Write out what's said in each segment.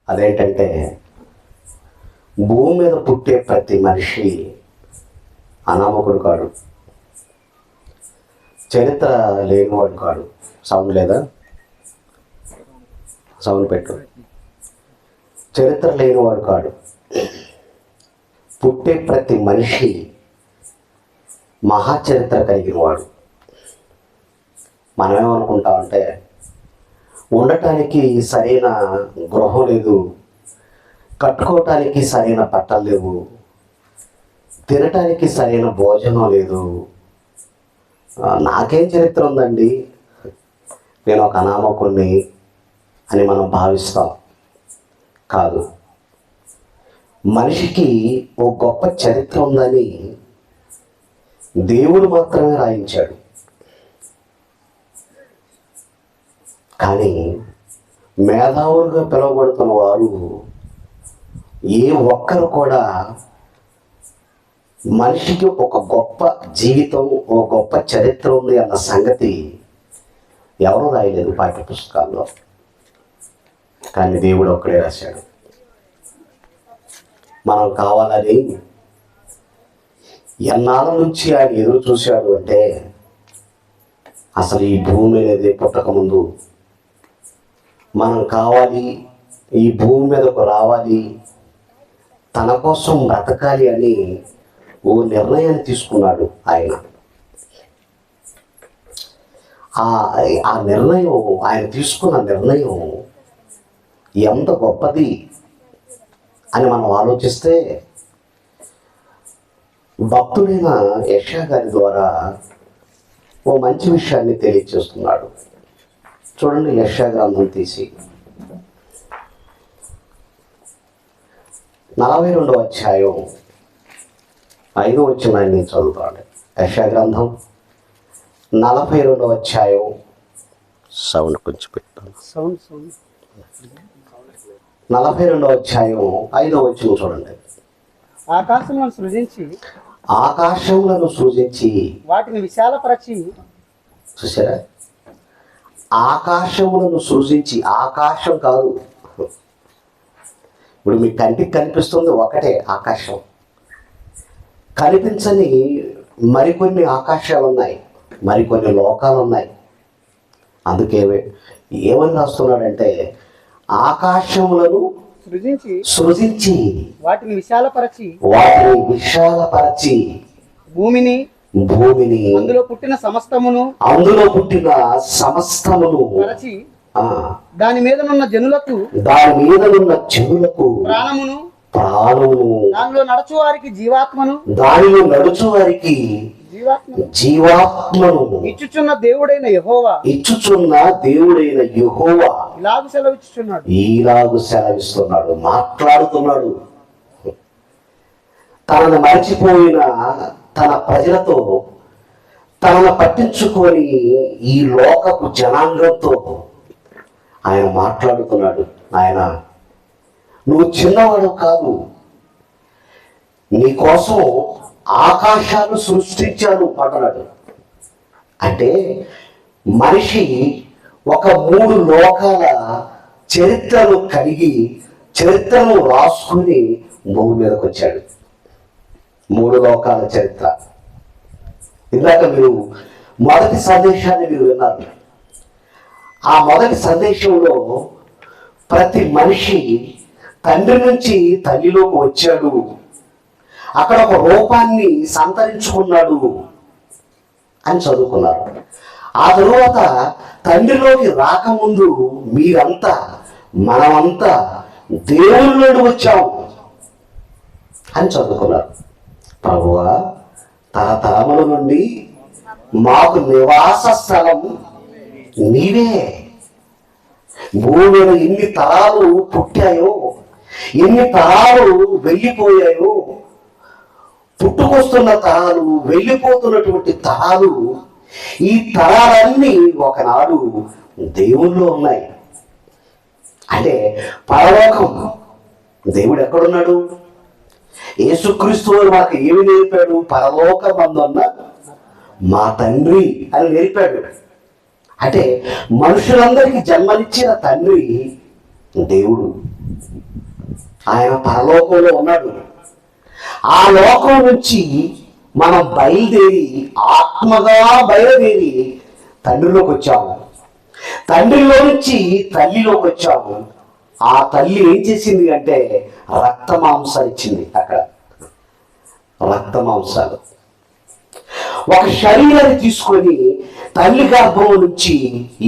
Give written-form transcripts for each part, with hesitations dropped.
అదేంటంటే భూమి మీద పుట్టే ప్రతి మనిషి అనామకుడు కాడు, చరిత్ర లేనివాడు కాడు. సౌండ్ లేదా? సౌండ్ పెట్టు. చరిత్ర లేనివాడు కాడు. పుట్టే ప్రతి మనిషి మహాచరిత్ర కలిగిన వాడు. మనమేమనుకుంటామంటే ఉండటానికి సరైన గృహం లేదు, కట్టుకోవటానికి సరైన బట్టలు లేవు, తినటానికి సరైన భోజనం లేదు, నాకేం చరిత్ర ఉందండి, నేను ఒక అనామకుణ్ణి అని మనం భావిస్తాం. కాదు, మనిషికి ఓ గొప్ప చరిత్ర ఉందని దేవుడు మాత్రమే రాయించాడు. కానీ మేధావులుగా పిలువబడుతున్న వారు ఏ ఒక్కరు కూడా మనిషికి ఒక గొప్ప జీవితం, ఓ గొప్ప చరిత్ర ఉంది అన్న సంగతి ఎవరు రాయలేదు పాఠ్య పుస్తకాల్లో. కానీ దేవుడు ఒక్కడే రాశాడు. మనం కావాలని ఎన్నాళ్ళ నుంచి ఆయన ఎదురు చూశాడు అంటే, అసలు ఈ భూమి అనేది పుట్టకముందు మనం కావాలి, ఈ భూమి మీదకు రావాలి, తన కోసం బ్రతకాలి అని ఓ నిర్ణయాన్ని తీసుకున్నాడు ఆయన. ఆ నిర్ణయం, ఆయన తీసుకున్న నిర్ణయం ఎంత గొప్పది అని మనం ఆలోచిస్తే, భక్తుడైన యెషయా గారి ద్వారా ఓ మంచి విషయాన్ని తెలియజేస్తున్నాడు. చూడండి, యెషయా గ్రంథం తీసి 42వ అధ్యాయం 5వ వచనాన్ని చదువుతాడు. యెషయా గ్రంథం 42వ అధ్యాయం, సౌండ్ కొంచెం పెట్టాను, 42వ అధ్యాయం 5వ వచనం చూడండి. ఆకాశములను సృజించి వాటిని విశాలపరచి. చూసారా? ఆకాశములను సృజించి, ఆకాశం కాదు, ఇప్పుడు మీ కంటికి కనిపిస్తుంది ఒకటే ఆకాశం, కనిపించని మరికొన్ని ఆకాశాలు ఉన్నాయి, మరికొన్ని లోకాలు ఉన్నాయి. అందుకే ఏమని రాస్తున్నాడంటే, ఆకాశములను సృజించి వాటిని విశాలపరచి భూమిని అందులో పుట్టిన సమస్తమును పరచి దాని మీదనున్న జనులకు ప్రాణమును దానిలో నడుచు వారికి జీవాత్మను ఇచ్చుచున్న దేవుడైన యెహోవా ఇలాగు సెలవిస్తున్నాడు, మాట్లాడుతున్నాడు. తనను మరిచిపోయిన తన ప్రజలతో, తనను పట్టించుకొని ఈ లోకపు జనాంగంతో ఆయన మాట్లాడుతున్నాడు. ఆయన, నువ్వు చిన్నవాడు కాదు, నీకోసం ఆకాశాలు సృష్టించాను అంటున్నాడు. అంటే మనిషి ఒక 3 లోకాల చరిత్రను కలిగి, చరిత్రను రాసుకుని భూమి మీదకి వచ్చాడు. 3 లోకాల చరిత్ర. ఇందాక మీరు మొదటి సందేశాన్ని మీరు విన్నారు. ఆ మొదటి సందేశంలో ప్రతి మనిషి తండ్రి నుంచి తల్లిలోకి వచ్చాడు, అక్కడ ఒక రూపాన్ని సంతరించుకున్నాడు అని చదువుకున్నారు. ఆ తరువాత తండ్రిలోకి రాకముందు మీరంతా, మనమంతా దేవుని నుండి వచ్చాము అని చదువుకున్నారు. ప్రభువా, తరతరముల నుండి మాకు నివాస స్థలం నీవే. భూమిలో ఎన్ని తరాలు పుట్టాయో, ఎన్ని తరాలు వెళ్ళిపోయాయో, పుట్టుకొస్తున్న తరాలు, వెళ్ళిపోతున్నటువంటి తరాలు, ఈ తరాలన్నీ ఒకనాడు దేవుల్లో ఉన్నాయి. అంటే పరలోకం, దేవుడు ఎక్కడున్నాడు? యేసుక్రీస్తు మాకు ఏమి నేర్పాడు? పరలోకమందున్న మా తండ్రి అని నేర్పాడు. అంటే మనుషులందరికీ జన్మనిచ్చిన తండ్రి దేవుడు. ఆయన పరలోకంలో ఉన్నాడు. ఆ లోకం నుంచి మనం బయలుదేరి ఆత్మగా బయలుదేరి తండ్రిలోకి వచ్చాము. తండ్రిలో నుంచి తల్లిలోకి వచ్చాము. ఆ తల్లి ఏం చేసింది అంటే రక్త మాంసాలు ఇచ్చింది. అక్కడ రక్త మాంసాలు ఒక శరీరాన్ని తీసుకొని తల్లి గర్భం నుంచి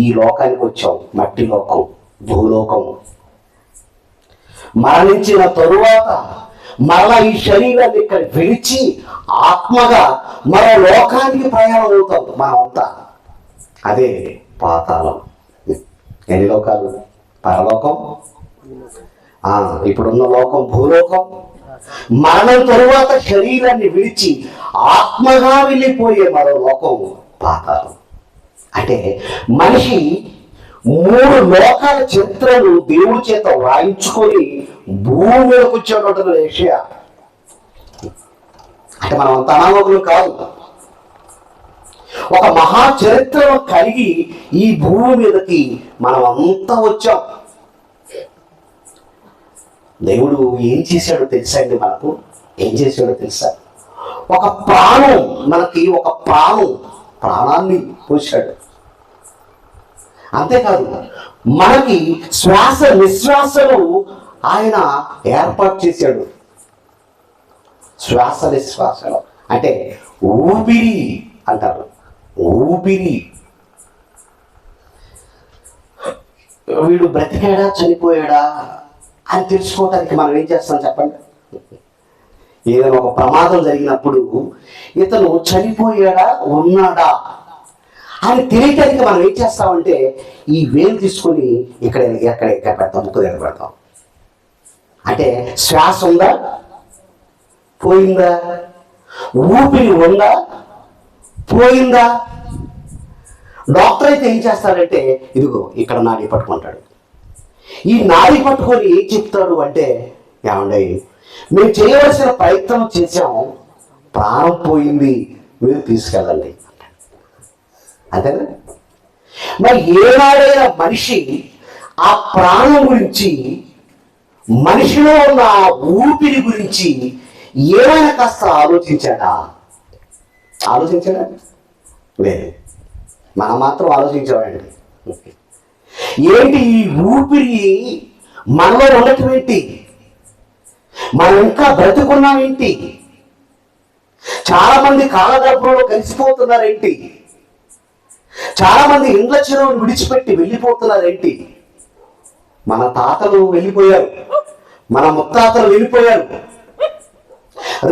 ఈ లోకానికి వచ్చాం. మట్టి లోకం, భూలోకం. మరణించిన తరువాత మరలా ఈ శరీరాన్ని ఇక్కడ విడిచి ఆత్మగా మరో లోకానికి ప్రయాణం అవుతాం మనమంతా. అదే పాతాళం. ఎన్ని లోకాలు? పరలోకం, ఇప్పుడున్న లోకం భూలోకం. మరణం తరువాత శరీరాన్ని విడిచి ఆత్మగా వెళ్ళిపోయే మరో లోకం పాతాళం. అంటే మనిషి 3 లోకాల చరిత్రను దేవుడి చేత వాయించుకొని భూమి మీదకి వచ్చేటటువంటి ఏషియా. అంటే మనం అంత అనామకులు కాదు. ఒక మహా చరిత్రను కలిగి ఈ భూమి మీదకి మనం అంతా వచ్చాం. దేవుడు ఏం చేశాడో తెలుసా అండి? మనకు ఏం చేశాడో తెలుసా? ఒక ప్రాణం, మనకి ఒక ప్రాణాన్ని పోశాడు. అంతేకాదు, మనకి శ్వాస నిశ్వాసలు ఆయన ఏర్పాటు చేశాడు. శ్వాస నిశ్వాసలు అంటే ఊపిరి అంటారు. ఊపిరి. వీడు బ్రతికాడా చనిపోయాడా అని తెలుసుకోవటానికి మనం ఏం చేస్తాం చెప్పండి? ఏదైనా ఒక ప్రమాదం జరిగినప్పుడు ఇతను చనిపోయాడా ఉన్నాడా అని తెలియటానికి మనం ఏం చేస్తామంటే ఈ వేలు తీసుకొని ఇక్కడ పెడతాం, ముక్కు దగ్గర పెడతాం. అంటే శ్వాస ఉందా, పోయిందా? ఊపిరి ఉందా, పోయిందా? డాక్టర్ అయితే ఏం చేస్తాడంటే ఇదిగో ఇక్కడ నాడి పట్టుకుంటాడు. ఈ నాడి పట్టుకొని ఏం చెప్తాడు అంటే, ఏమండి మేము చేయవలసిన ప్రయత్నం చేశాము, ప్రాణం పోయింది, మీరు తీసుకెళ్ళండి. అంతేనా? మరి ఏనాడైనా మనిషి ఆ ప్రాణం గురించి, మనిషిలో ఉన్న ఊపిరి గురించి ఏమైనా కాస్త ఆలోచించాడా? లేదు. మనం మాత్రం ఆలోచించామండి. ఏంటి ఈ ఊపిరి మనలో ఉండటం ఏంటి? మనం ఇంకా బ్రతుకున్నామేంటి? చాలా మంది కాలగర్భంలో కలిసిపోతున్నారేంటి? చాలా మంది ఇండ్ల చెరువును విడిచిపెట్టి వెళ్ళిపోతున్నారేంటి? మన తాతలు వెళ్ళిపోయారు, మన ముత్తాతలు వెళ్ళిపోయారు.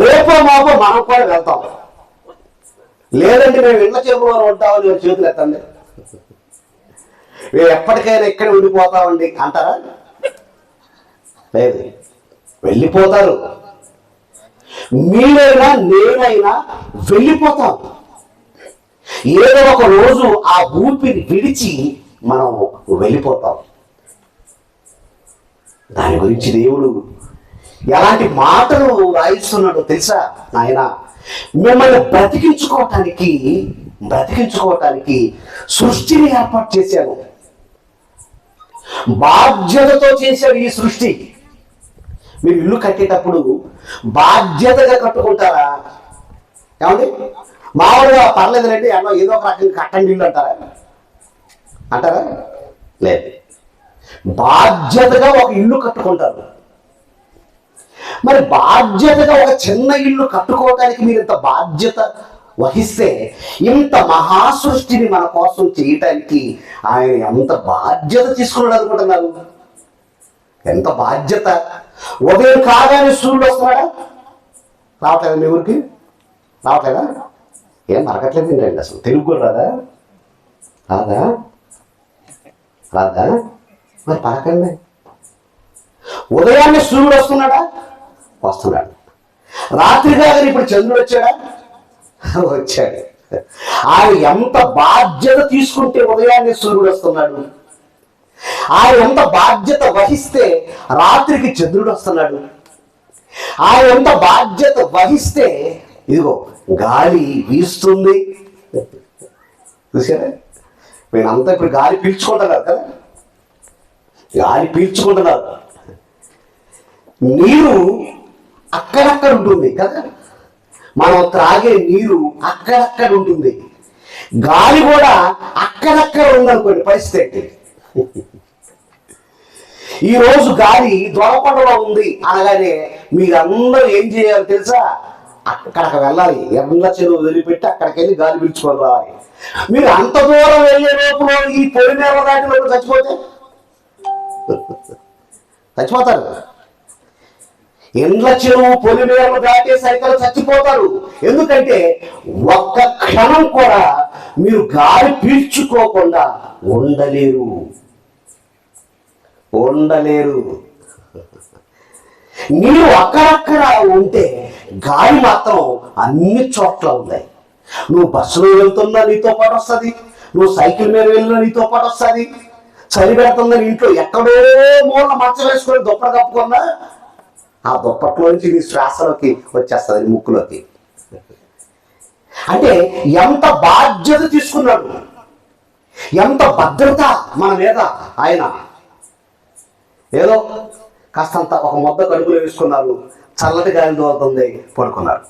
రేపో మాపో మనం కూడా వెళ్తాం. లేదంటే మేము ఇండ్ల చెరువులో ఉంటామని చేతులు ఎత్తండి. మేము ఎప్పటికైనా ఇక్కడే ఉండిపోతామండి అంటారా? లేదు, వెళ్ళిపోతారు. మీరైనా నేనైనా వెళ్ళిపోతాం. ఏదో ఒక రోజు ఆ ఊపిరి విడిచి మనం వెళ్ళిపోతాం. దాని గురించి దేవుడు ఎలాంటి మాటలు రాయిస్తున్నాడో తెలుసా? నాయన, మిమ్మల్ని బ్రతికించుకోవటానికి సృష్టిని ఏర్పాటు చేశాను. బాధ్యతతో చేశాడు ఈ సృష్టి. మీరు ఇల్లు కట్టేటప్పుడు బాధ్యతగా కట్టుకుంటారా? ఏమండి? మామూలుగా పర్లేదులేండి అన్న ఏదో ఒక రకంగా కట్టండి ఇల్లు అంటారా? లేదు, బాధ్యతగా ఒక ఇల్లు కట్టుకుంటారు. మరి బాధ్యతగా ఒక చిన్న ఇల్లు కట్టుకోవటానికి మీరు ఇంత బాధ్యత వహిస్తే, ఇంత మహాసృష్టిని మన కోసం చేయటానికి ఆయన ఎంత బాధ్యత తీసుకున్నాడు అనుకుంటున్నారు? ఎంత బాధ్యత! ఉదయం కాగానే సూర్యుడు వస్తున్నాడా? రావట్లేదా? మీ ఊరికి రావట్లేదా? ఏం మరకట్లేదు ఏంటండి? అసలు తెలుగు కూడా రాదా? మరి పలకండి. ఉదయాన్నే సూర్యుడు వస్తున్నాడు. రాత్రి కాగానే ఇప్పుడు చంద్రుడు వచ్చాడు. ఆయన ఎంత బాధ్యత తీసుకుంటే ఉదయాన్నే సూర్యుడు వస్తున్నాడు. ఆయన ఎంత బాధ్యత వహిస్తే రాత్రికి చంద్రుడు వస్తున్నాడు. ఆయన ఎంత బాధ్యత వహిస్తే ఇదిగో గాలి వీస్తుంది. చూసారా? వీళ్ళంతా ఇప్పుడు గాలి పీల్చుకుంటున్నారు కదా, గాలి పీల్చుకుంటున్నారు. నీరు అక్కడక్కడ ఉంటుంది కదా, మనం త్రాగే నీరు అక్కడక్కడ ఉంటుంది, గాలి కూడా అక్కడక్కడ ఉందనుకోండి పరిస్థితి. ఈరోజు గాలి దొరకొండలో ఉంది అనగానే మీరందరూ ఏం చేయాలి తెలుసా? అక్కడికి వెళ్ళాలి, ఎండ చెరువు వదిలిపెట్టి అక్కడికి వెళ్ళి గాలి పీల్చుకొని రావాలి. మీరు అంత దూరం వెళ్ళే లోపల ఈ పొడి నేల దాటి లోపల చచ్చిపోతారు. ఎండ్ల చెరువు పొలిమేరలు దాటే సైకిల్ చచ్చిపోతారు. ఎందుకంటే ఒక్క క్షణం కూడా మీరు గాలి పీల్చుకోకుండా ఉండలేరు. నీరు అక్కడక్కడ ఉంటే గాలి మాత్రం అన్ని చోట్ల ఉన్నాయి. నువ్వు బస్సులో వెళ్తున్నా నీతో పాటు వస్తుంది, నువ్వు సైకిల్ మీద వెళ్ళినా నీతో పాటు వస్తుంది, చలి పెడుతుందని ఇంట్లో ఎక్కడో మూల మంచం వేసుకొని దుప్పటి కప్పుకున్నా ఆ దుప్పట్లో నుంచి నీ శ్వాసలోకి వచ్చేస్తుంది, ముక్కులోకి. అంటే ఎంత బాధ్యత తీసుకున్నాడు, ఎంత భద్రత మన మీద ఆయన. ఏదో కాస్తంత ఒక ముద్ద కడుపులో వేసుకున్నారు, చల్లటి గాలి దోలుతుంది, పడుకున్నారు.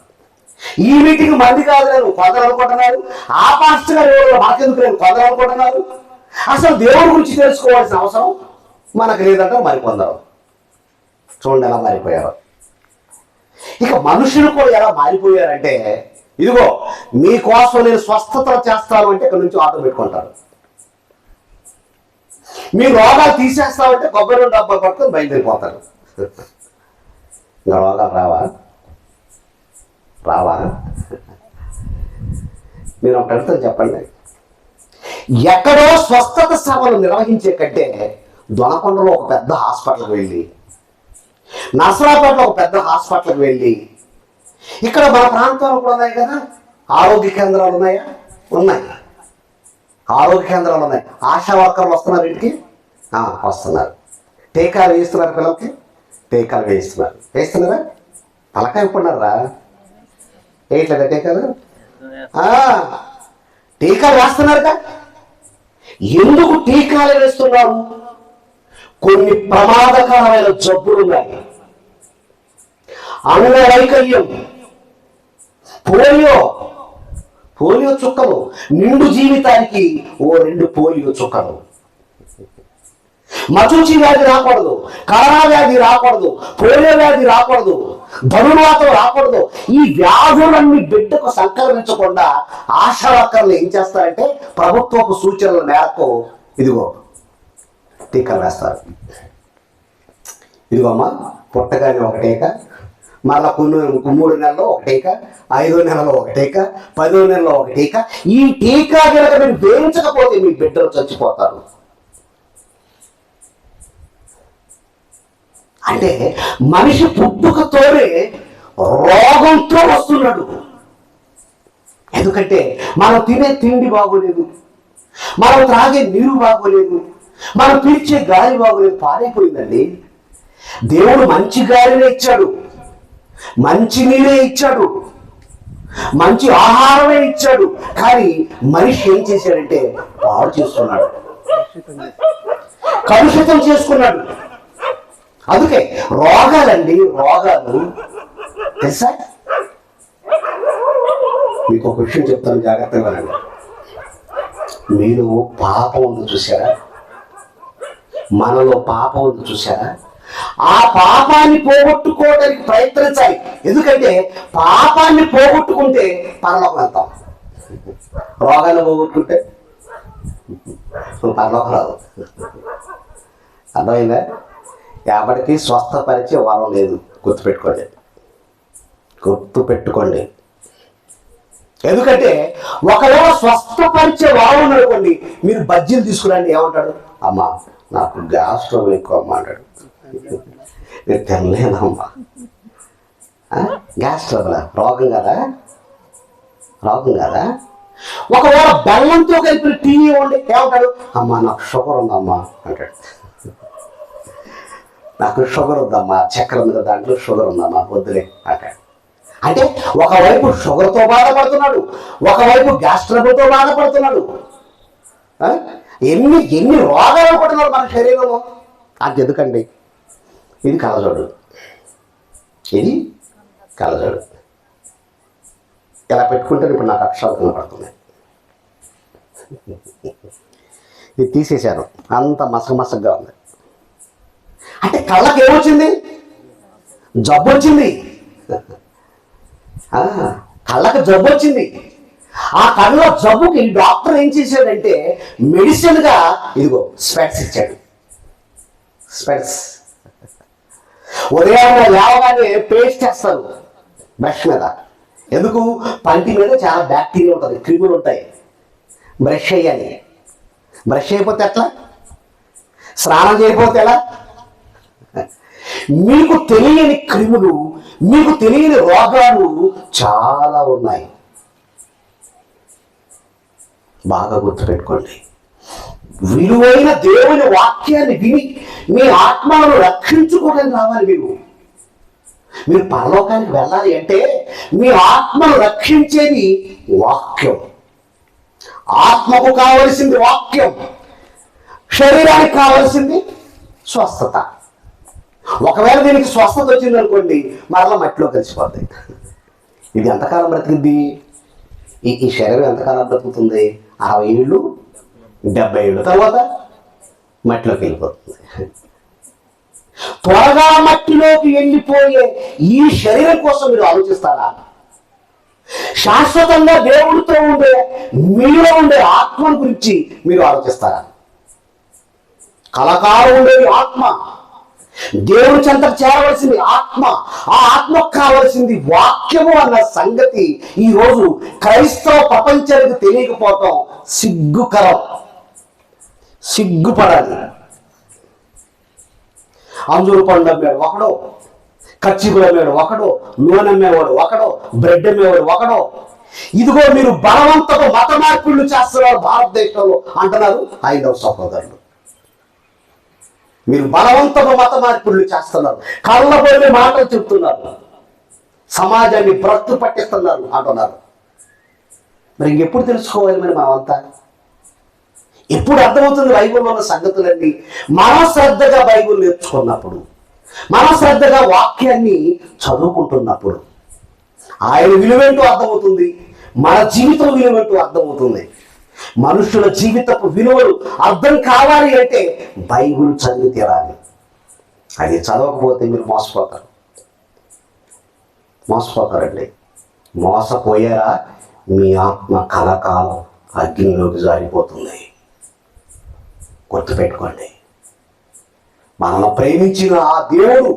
ఈ మీటింగ్ మంది కాదు, నేను కొందరు అనుకుంటున్నారు. ఆ పాస్టర్ గారు ఎవరు మాకెందుకు నేను కొందరు అనుకుంటున్నారు. అసలు దేవుడి గురించి తెలుసుకోవాల్సిన అవసరం మనకు లేదంటే మరికొందరు. చూడండి ఎలా మారిపోయారు. ఇక మనుషులు కూడా ఎలా మారిపోయారంటే, ఇదిగో మీకోసం నేను స్వస్థత చేస్తాను అంటే ఇక్కడ నుంచి ఆటో పెట్టుకుంటారు. మీ రోగాలు తీసేస్తామంటే కొబ్బరి డబ్బా పట్టుకొని బయలుదేరిపోతారు. ఇంకా రోగాలు రావా? మీరు ఒకటి అడుగుతాను, చెప్పండి. ఎక్కడో స్వస్థత సభలు నిర్వహించే కంటే దొనకొండలో ఒక పెద్ద హాస్పిటల్కి వెళ్ళి, నర్సరాపేటలో ఒక పెద్ద హాస్పిటల్కి వెళ్ళి, ఇక్కడ మన ప్రాంతంలో కూడా ఉన్నాయి కదా ఆరోగ్య కేంద్రాలు ఉన్నాయి. ఆరోగ్య కేంద్రాలు ఉన్నాయి. ఆశా వర్కర్లు వస్తున్నారు ఇంటికి, వస్తున్నారు. టీకాలు వేయిస్తున్నారు, పిల్లలకి టీకాలు వేయిస్తున్నారా? తలకాయ ఇప్పుడున్నారా? వేయట్లేదా టీకాలు? టీకాలు వేస్తున్నారుగా. ఎందుకు టీకాలు వేస్తున్నారు? కొన్ని ప్రమాదకరమైన జబ్బులు ఉన్నాయి. అంగవైకల్యం, పోలియో చుక్కలు, నిండు జీవితానికి 2 పోలియో చుక్కలు. మచూచి వ్యాధి రాకూడదు, కరోనా వ్యాధి రాకూడదు, పోలియో వ్యాధి రాకూడదు, ధనుర్వాతం రాకూడదు. ఈ వ్యాధులన్నీ బిడ్డకు సంక్రమించకుండా ఆశా వర్కర్లు ఏం చేస్తారంటే ప్రభుత్వపు సూచనల మేరకు ఇదిగో టీకాలు వేస్తారు. ఇదిగోమ్మా పుట్టగానే ఒక టీకా, మళ్ళా 3 నెలల్లో ఒక టీకా, 5వ నెలలో ఒక టీకా, 10వ నెలలో ఒక టీకా. ఈ టీకా కనుక మీరు వేయించకపోతే మీ బిడ్డలు చచ్చిపోతారు. అంటే మనిషి పుట్టుకతోనే రోగంతో వస్తున్నాడు. ఎందుకంటే మనం తినే తిండి బాగోలేదు, మనం త్రాగే నీరు బాగోలేదు, మనం పీల్చే గాలి బాగోలేదు, పాడైపోయిందండి. దేవుడు మంచి గాలినే ఇచ్చాడు, మంచి నీరే ఇచ్చాడు, మంచి ఆహారమే ఇచ్చాడు. కానీ మనిషి ఏం చేశాడంటే పాడు చేస్తున్నాడు, కలుషితం చేసుకున్నాడు. అందుకే రోగాలండి, రోగాలు తెలుసా? మీకు ఒక విషయం చెప్తాను, జాగ్రత్తగా వినండి. మీరు పాపం ఉంది చూసారా? మనలో పాపం ఉంది చూసారా? ఆ పాపాన్ని పోగొట్టుకోవడానికి ప్రయత్నించాలి. ఎందుకంటే పాపాన్ని పోగొట్టుకుంటే పరలోకం వెళ్తాం, రోగాన్ని పోగొట్టుకుంటే పరలోకం రాదు. అర్థమైందా? ఎవరికి స్వస్థపరిచే వరం లేదు. గుర్తుపెట్టుకోండి. ఎందుకంటే ఒకవేళ స్వస్థపరిచే వరం ఉందనుకోండి, మీరు బజ్జీలు తీసుకురండి, ఏమంటాడు? అమ్మా నాకు గ్యాస్ ట్రబుల్ ఎక్కువ అమ్మ అంటాడు. నేను తినలేనమ్మా. గ్యాస్ ట్రబుల్ రోగం కదా. ఒకవేళ బెల్లంతో కలిపిన టీ ఇవ్వండి, ఏమంటాడు? అమ్మా నాకు షుగర్ ఉందమ్మా అంటాడు. నాకు షుగర్ ఉందమ్మా, చక్కెర మీద దాంట్లో షుగర్ ఉందమ్మా, వద్దులే అంటాడు. అంటే ఒకవైపు షుగర్తో బాధపడుతున్నాడు, ఒకవైపు గ్యాస్ ట్రబుల్తో బాధపడుతున్నాడు. ఎన్ని రోగాలు పడుతున్నారు మన శరీరంలో. అది ఎందుకండి? ఇది కళ్ళజోడు. ఇది కళ్ళజోడు. ఇలా పెట్టుకుంటే ఇప్పుడు నాకు అక్షరాలు కనపడుతున్నాయి. ఇది తీసేశాను, అంత మసగమసగ్గా ఉంది. అంటే కళ్ళకి ఏమొచ్చింది? జబ్బు వచ్చింది. కళ్ళకి జబ్బు వచ్చింది. ఆ కళ్ళ జబ్బుకి డాక్టర్ ఏం చేశాడంటే మెడిసిన్గా ఇదిగో స్పెట్స్ ఇచ్చాడు. స్పెట్స్ ఉదయాన్నే లేవగానే పేస్ట్ చేస్తారు బ్రష్ మీద. ఎందుకు? పంటి మీద చాలా బ్యాక్టీరియా ఉంటుంది, క్రిములు ఉంటాయి. బ్రష్ చేయాలి. బ్రష్ అయిపోతే ఎట్లా? స్నానం చేయకపోతే ఎలా? మీకు తెలియని క్రిములు, మీకు తెలియని రోగాలు చాలా ఉన్నాయి. బాగా గుర్తుపెట్టుకోండి. విలువైన దేవుని వాక్యాన్ని విని మీ ఆత్మలను రక్షించుకోవడానికి రావాలి. మీరు పరలోకానికి వెళ్ళాలి అంటే మీ ఆత్మను రక్షించేది వాక్యం. ఆత్మకు కావలసింది వాక్యం, శరీరానికి కావలసింది స్వస్థత. ఒకవేళ దీనికి స్వస్థత వచ్చింది అనుకోండి, మరలా మట్టిలో కలిసిపోద్ది. ఇది ఎంతకాలం బ్రతికింది? ఈ శరీరం ఎంతకాలం బ్రతుకుతుంది? 60 ఏళ్ళు, 70 ఏళ్ళు తర్వాత మట్టిలోకి వెళ్ళిపోతుంది. త్వరగా మట్టిలోకి వెళ్ళిపోయే ఈ శరీరం కోసం మీరు ఆలోచిస్తారా? శాశ్వతంగా దేవుడితో ఉండే మీలో ఉండే ఆత్మను గురించి మీరు ఆలోచిస్తారా? కలకాలం ఉండేది ఆత్మ, దేవుడి చెంతకు చేరవలసింది ఆత్మ. ఆ ఆత్మకు కావలసింది వాక్యము అన్న సంగతి ఈరోజు క్రైస్తవ ప్రపంచానికి తెలియకపోవటం సిగ్గుకరం. సిగ్గుపడాలి. అంజూరు పండు అమ్మాడు ఒకడో, కచ్చిపులు అమ్మాడు ఒకడో, నూనె అమ్మేవాడు ఒకడో, బ్రెడ్ అమ్మేవాడు ఒకడో. ఇదిగో మీరు బలవంతపు మత మార్పులు చేస్తున్నారు భారతదేశంలో అంటున్నారు హైందవ సహోదరులు. మీరు బలవంతపు మత మార్పులు చేస్తున్నారు, కళ్ళబోయే మాటలు చెప్తున్నారు, సమాజాన్ని బ్రతు పట్టిస్తున్నారు అంటున్నారు. మరి ఇంకెప్పుడు తెలుసుకోవాలి మరి మనమంతా? ఎప్పుడు అర్థమవుతుంది బైబిల్లో ఉన్న సంగతులన్నీ? మనం శ్రద్ధగా బైబిల్ నేర్చుకున్నప్పుడు, మనం శ్రద్ధగా వాక్యాన్ని చదువుకుంటున్నప్పుడు ఆయన విలువేంటో అర్థమవుతుంది, మన జీవితం విలువేంటో అర్థమవుతుంది. మనుషుల జీవితపు విలువలు అర్థం కావాలి అంటే బైబిల్ చదివి తీరాలి. అది చదవకపోతే మీరు మోసపోతారండి. మోసపోయారా మీ ఆత్మ కలకాలం అగ్నిలోకి జారిపోతుంది. గుర్తుపెట్టుకోండి. మనల్ని ప్రేమించిన ఆ దేవుడు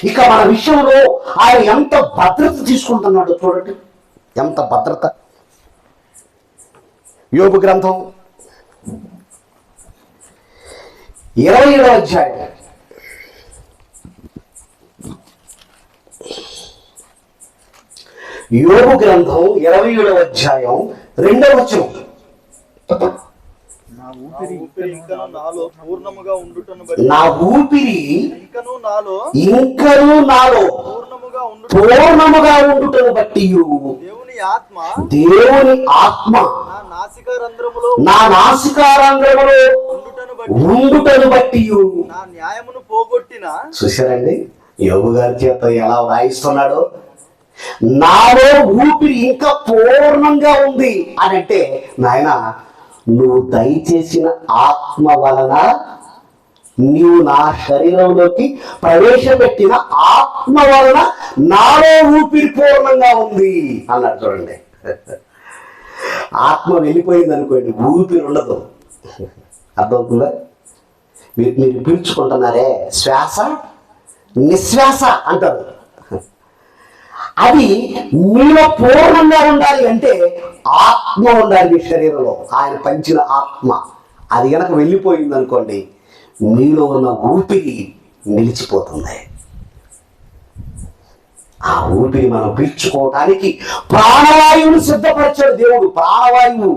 ఇక మన విషయంలో ఆయన ఎంత భద్రత తీసుకుంటున్నాడో చూడండి. ఎంత భద్రత. యోబు గ్రంథం 27వ అధ్యాయం. యోబు గ్రంథం 27వ అధ్యాయం 2వ వచనం. నా ఊపిరి ఇంకను నాలో పూర్ణముగా ఉండుటను బట్టి దేవుని ఆత్మ నా నాసికారంధ్రములో ఉండుటను బట్టి నా న్యాయమును పోగొట్టిన. చూశారండి యోబు గారి చేత ఎలా వ్రాయిస్తున్నాడో? నాలో ఊపిరి ఇంకా పూర్ణంగా ఉంది అని అంటే, నాయన నువ్వు దయచేసిన ఆత్మ వలన, నీవు నా శరీరంలోకి ప్రవేశపెట్టిన ఆత్మ వలన నాలో ఊపిరి పూర్ణంగా ఉంది అన్నాడు. చూడండి, ఆత్మ వెళ్ళిపోయింది అనుకోండి, ఊపిరి ఉండదు. అర్థమవుతుందా? మీరు పీల్చుకుంటున్నారే శ్వాస, నిశ్వాస అంటారు. అది మీలో పూర్ణంగా ఉండాలి అంటే ఆత్మ ఉండాలి మీ శరీరంలో. ఆయన పంచిన ఆత్మ అది కనుక వెళ్ళిపోయింది అనుకోండి, మీలో ఉన్న ఊపిరి నిలిచిపోతుంది. ఆ ఊపిరి మనం పీల్చుకోవటానికి ప్రాణవాయువును సిద్ధపరిచాడు దేవుడు. ప్రాణవాయువు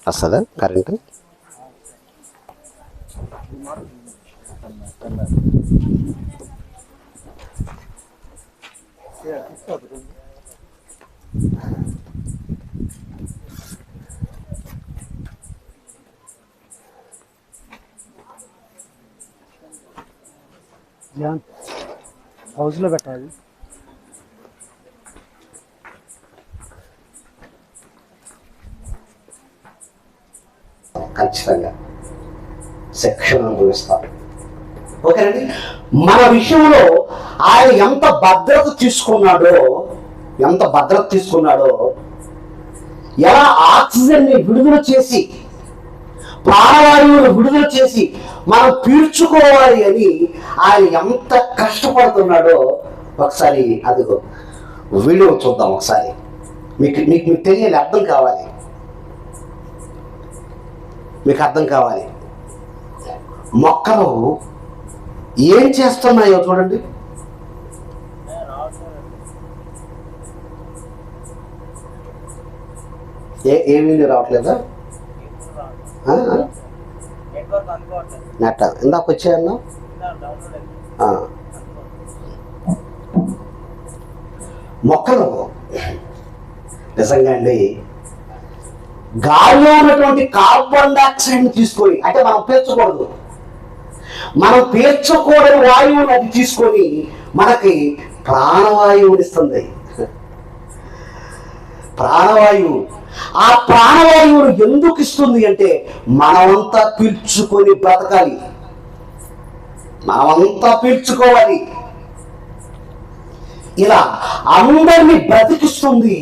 వస్తుందా కరెంటు? హౌస్లో పెట్టాలి. ఖచ్చితంగా శిక్షణ అనుభవిస్తారు. ఓకేనండి. మన విషయంలో ఆయన ఎంత భద్రత తీసుకున్నాడో ఎలా ఆక్సిజన్ని విడుదల చేసి ప్రాణవాయువును విడుదల చేసి మనం పీల్చుకోవాలి అని ఆయన ఎంత కష్టపడుతున్నాడో ఒకసారి అదిగో వీడియో చూద్దాం. ఒకసారి మీకు తెలియాలి, అర్థం కావాలి. మొక్కలు ఏం చేస్తున్నాయో చూడండి. ఏమీ రావట్లేదా? నెట్ ఇందాక వచ్చాయన్నా. మొక్కలు నిజంగా అండి గాలిలో ఉన్నటువంటి కార్బన్ డైఆక్సైడ్ తీసుకొని, అంటే మనం పీల్చకూడని వాయువుని అది తీసుకొని మనకి ప్రాణవాయువునిస్తుంది. ప్రాణవాయువు, ఆ ప్రాణవాయువును ఎందుకు ఇస్తుంది అంటే మనమంతా పీల్చుకొని బ్రతకాలి, మనమంతా పీల్చుకోవాలి. ఇలా అందరినీ బ్రతికిస్తుంది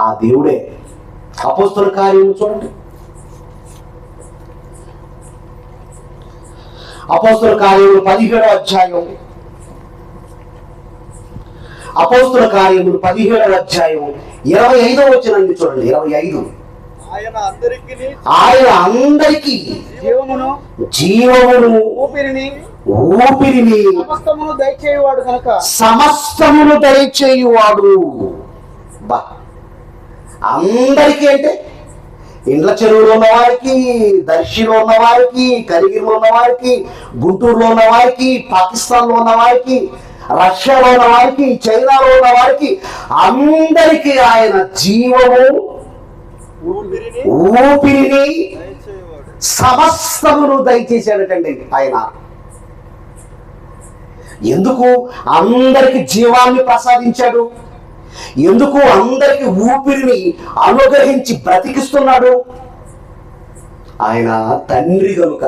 ఆ దేవుడే. అపోస్తలుల కార్యము చూడండి. అపోస్తలుల కార్యములు 17వ అధ్యాయం. అపోస్తలుల కార్యములు 17వ అధ్యాయం 25వ వచనాన్ని చూడండి. 25. ఆయన అందరికీ జీవమును ఊపిరిని సమస్తమును దయచేయువాడు. బా, అందరికీ అంటే ఇండ్ల చెరువులో ఉన్న వారికి, దర్శిలో ఉన్న వారికి, కరిగిరిలో ఉన్న వారికి, గుంటూరులో ఉన్న వారికి, పాకిస్తాన్లో ఉన్న వారికి, రష్యాలో ఉన్న వారికి, చైనాలో ఉన్న వారికి అందరికీ ఆయన జీవము ఊపిరిని సమస్తమును దయచేశాడటండి ఆయన. ఎందుకు అందరికి జీవాన్ని ప్రసాదించాడు? ఎందుకు అందరికి ఊపిరిని అనుగ్రహించి బ్రతికిస్తున్నాడు? ఆయన తండ్రి కనుక.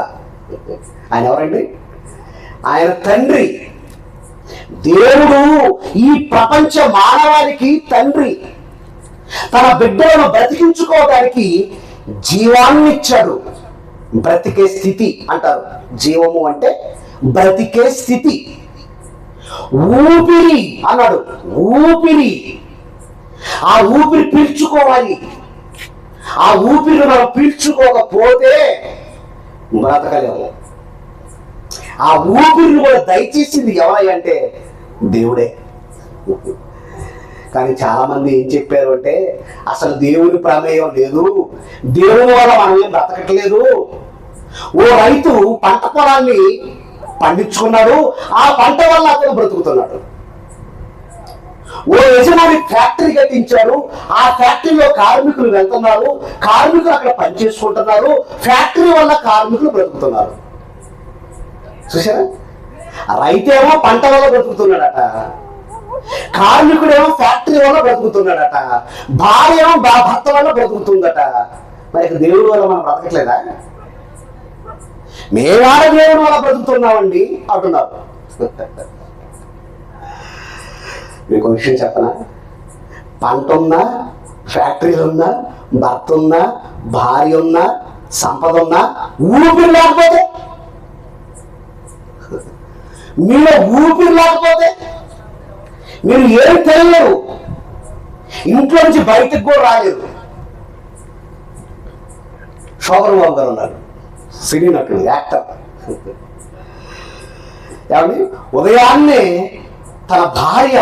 ఆయన ఎవరండి? ఆయన తండ్రి. దేవుడు ఈ ప్రపంచ మానవానికి తండ్రి. తన బిడ్డలను బ్రతికించుకోవడానికి జీవాన్ని ఇచ్చాడు. బ్రతికే స్థితి అంటారు. జీవము అంటే బ్రతికే స్థితి. ఊపిరి అన్నాడు. ఊపిరి, ఆ ఊపిరి పీల్చుకోవాలి. ఆ ఊపిరి మనం పీల్చుకోకపోతే బ్రతకలేము. ఆ ఊపిరిని కూడా దయచేసింది ఎవరై అంటే దేవుడే. కానీ చాలా మంది ఏం చెప్పారు అంటే అసలు దేవుని ప్రమేయం లేదు, దేవుని వల్ల మనం ఏం బ్రతకట్లేదు. ఓ రైతు పంట పొలాన్ని పండించుకున్నాడు, ఆ పంట వల్ల అతను బ్రతుకుతున్నాడు. ఓ యజమాని ఫ్యాక్టరీ కట్టించాడు, ఆ ఫ్యాక్టరీలో కార్మికులు వెళ్తున్నారు, కార్మికులు అక్కడ పనిచేసుకుంటున్నారు, ఫ్యాక్టరీ వల్ల కార్మికులు బ్రతుకుతున్నారు. చూసారా? రైతేమో పంట వల్ల బ్రతుకుతున్నాడట, కార్మికుడేమో ఫ్యాక్టరీ వల్ల బ్రతుకుతున్నాడట, భార్య ఏమో భర్త వల్ల బ్రతుకుతుందట. మరి దేవుడి వల్ల మనం బ్రతకట్లేదా? మేవాడ దేవుడి వల్ల బ్రతుకుతున్నామండి అంటున్నారు. మీకు విషయం చెప్పనా? పంట ఉన్నా, ఫ్యాక్టరీలు ఉన్నా, భర్త ఉన్నా, భార్య ఉన్నా, సంపద ఉన్నా, ఊపిరి లేకపోతే, మీలో ఊపిరి లేకపోతే మీరు ఏం తెలియలేరు, ఇంట్లో నుంచి బయటకు కూడా రాలేరు. శోభన్ బాబు గారు ఉన్నారు, సినీ నటుడు, యాక్టర్. ఏమండి, ఉదయాన్నే తన భార్య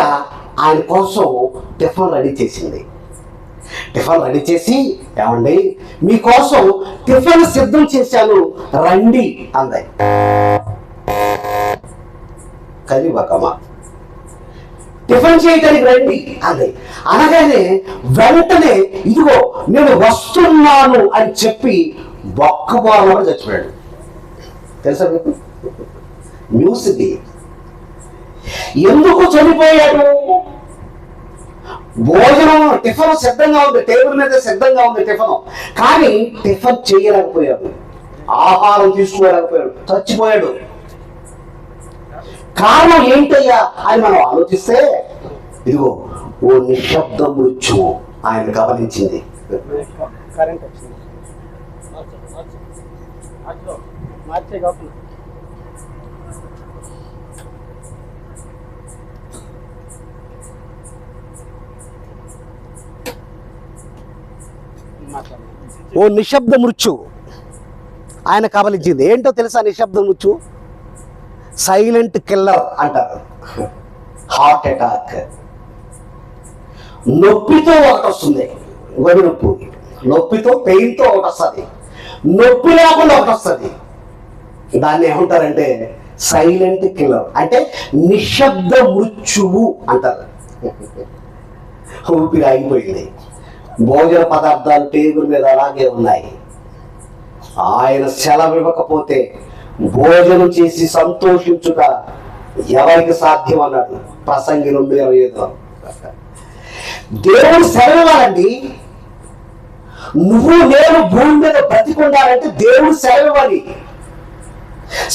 ఆయన కోసం టిఫిన్ రెడీ చేసింది. టిఫిన్ రెడీ చేసి, ఏమండి మీకోసం టిఫిన్ సిద్ధం చేశాను రండి అంది. కలివకమా టిఫిన్ చేయటానికి రండి అంది. అనగానే వెంటనే ఇదిగో నేను వస్తున్నాను అని చెప్పి ఒక్కబోరలో చచ్చిపోయాడు. తెలుసా మీకు? న్యూస్ ఇది. ఎందుకు చనిపోయాడు? భోజనం టిఫిన్ సిద్ధంగా ఉంది, టేబుల్ మీద సిద్ధంగా ఉంది టిఫిన్, కానీ టిఫిన్ చేయలేకపోయాడు, ఆహారం తీసుకోలేకపోయాడు, చచ్చిపోయాడు. కారణం ఏంటయ్యా అని మనం ఆలోచిస్తే, ఇదిగో ఓ నిశ్శబ్ద మృత్యువు ఆయన గమనించింది. కరెంట్ వచ్చింది మార్చే కాకుండా ఓ నిశ్శబ్ద మృత్యువు ఆయన కబలించింది. ఏంటో తెలుసా నిశ్శబ్ద మృత్యువు? సైలెంట్ కిల్లర్ అంటారు. Heart attack. నొప్పితో ఒకటి వస్తుంది, గొడవ నొప్పి, నొప్పితో పెయిన్తో ఒకటి వస్తుంది, నొప్పి లేకుండా ఒకటి వస్తుంది. దాన్ని ఏమంటారంటే సైలెంట్ కిల్లర్, అంటే నిశ్శబ్ద మృత్యువు అంటారు. ఊపిరి ఆగిపోయింది, భోజన పదార్థాలు టేబుల్ మీద అలాగే ఉన్నాయి. ఆయన సెలవు ఇవ్వకపోతే భోజనం చేసి సంతోషించుట ఎవరికి సాధ్యం అన్నాడు ప్రసంగి 2:25. దేవుడు సెలవు ఇవ్వాలండి. నువ్వు నేను భూమి మీద బ్రతికుండాలంటే దేవుడు సెలవు ఇవ్వాలి.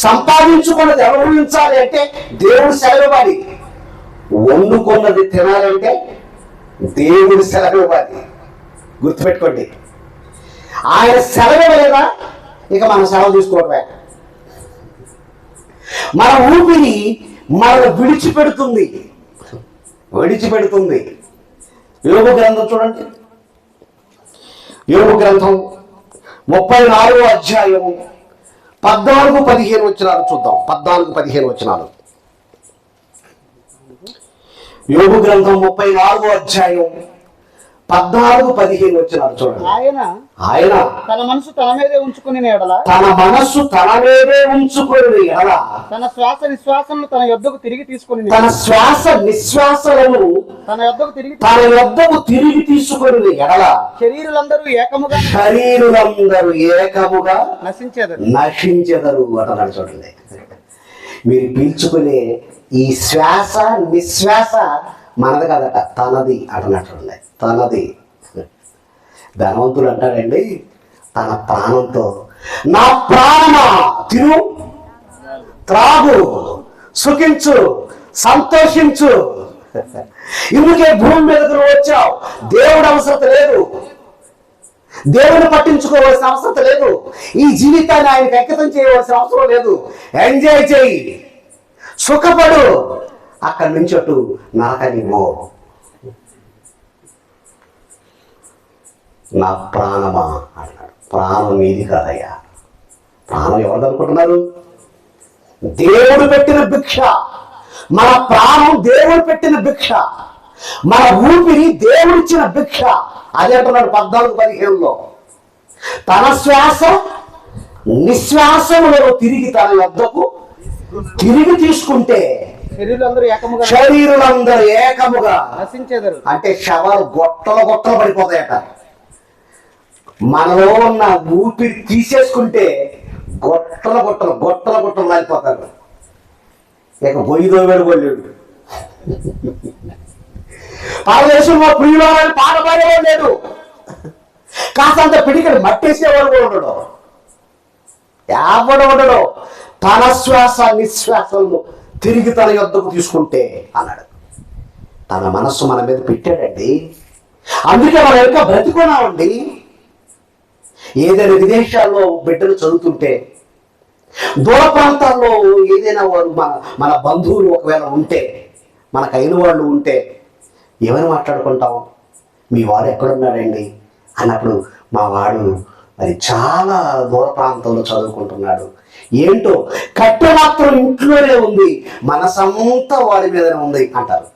సంపాదించుకున్నది అనుభవించాలి అంటే దేవుడు సెలవు ఇవ్వాలి. వండుకున్నది తినాలంటే దేవుడు సెలవు ఇవ్వాలి. గుర్తుపెట్టుకోండి, ఆయన సెలవు ఇవ్వలేదా ఇక మనం సెలవు తీసుకోవడమే. మన ఊపిరి మనల్ని విడిచిపెడుతుంది. యోబు గ్రంథం చూడండి, యోబు గ్రంథం 34వ అధ్యాయం 14-15 వచనాలు చూద్దాం. 14-15 వచనాలు. యోబు గ్రంథం 34వ అధ్యాయం 14-15 వచనాలు చూడండి. ఆయన తన మనసు తన మీదే ఉంచుకుని ఎడల తన శ్వాస నిశ్వాసలను తన యొద్దకు తిరిగి తీసుకుని తన యొద్దకు తిరిగి తీసుకుని ఎడల శరీరులందరూ ఏకముగా నశించెదరు అంటున్నాడు. చూడండి, మీరు పీల్చుకునే ఈ శ్వాస నిశ్వాస మనది కాదట, తనది అంటున్నాడు. చూడండి, తనది. ధనవంతుడు అంటాడండి తన ప్రాణంతో, నా ప్రాణమా తిను, త్రాగు, సుఖించు, సంతోషించు. ఇందుకే భూమి మీదకు వచ్చావు. దేవుడు అవసరం లేదు, దేవుని పట్టించుకోవాల్సిన అవసరం లేదు, ఈ జీవితాన్ని ఆయనకి అంకితం చేయవలసిన అవసరం లేదు. ఎంజాయ్ చేయి, సుఖపడు, అక్కడి నుంచి అటు నరకని పో. నా ప్రాణమా అన్నాడు. ప్రాణం మీది కాదయ్యా. ప్రాణం ఎవరు అనుకుంటున్నారు? దేవుడు పెట్టిన భిక్ష. మన ప్రాణం దేవుడు పెట్టిన భిక్ష, మన ఊపిరి దేవుడిచ్చిన భిక్ష. అదే అంటున్నాడు 14-15లో. తన శ్వాస నిశ్వాసములను తిరిగి తన వద్దకు తిరిగి తీసుకుంటే శరీరులందరూ ఏకముగా నశించెదరు. అంటే శవాలు గొట్టలు పడిపోతాయట. మనలో ఉన్న ఊపిరి తీసేసుకుంటే గొట్టలు లాగిపోతారు. ఇక గొయ్యిదో వెళ్ళిపోలేడు. పారదేశంలో ప్రియులని పాట పాడేవాడు లేడు, కాస్తంత పిడికలు మట్టేసేవాడు కూడా ఉండడు, ఎవడు ఉండడు. తన శ్వాస నిశ్వాసలను తిరిగి తన యొద్దకు తీసుకుంటే అన్నాడు. తన మనస్సు మన మీద పెట్టాడండి. అందుకే మనం ఇంకా బ్రతికున్నామండి. ఏదైనా విదేశాల్లో బిడ్డలు చదువుతుంటే, దూర ప్రాంతాల్లో ఏదైనా వారు మన బంధువులు ఒకవేళ ఉంటే, మనకైన వాళ్ళు ఉంటే ఏమని మాట్లాడుకుంటాం? మీ వాడు ఎక్కడున్నాడండి అన్నప్పుడు, మా వాడు మరి చాలా దూర ప్రాంతంలో చదువుకుంటున్నాడు. ఏంటో కట్టె మాత్రం ఇంట్లోనే ఉంది, మనసంతా వాడి మీదనే ఉంది అంటారు.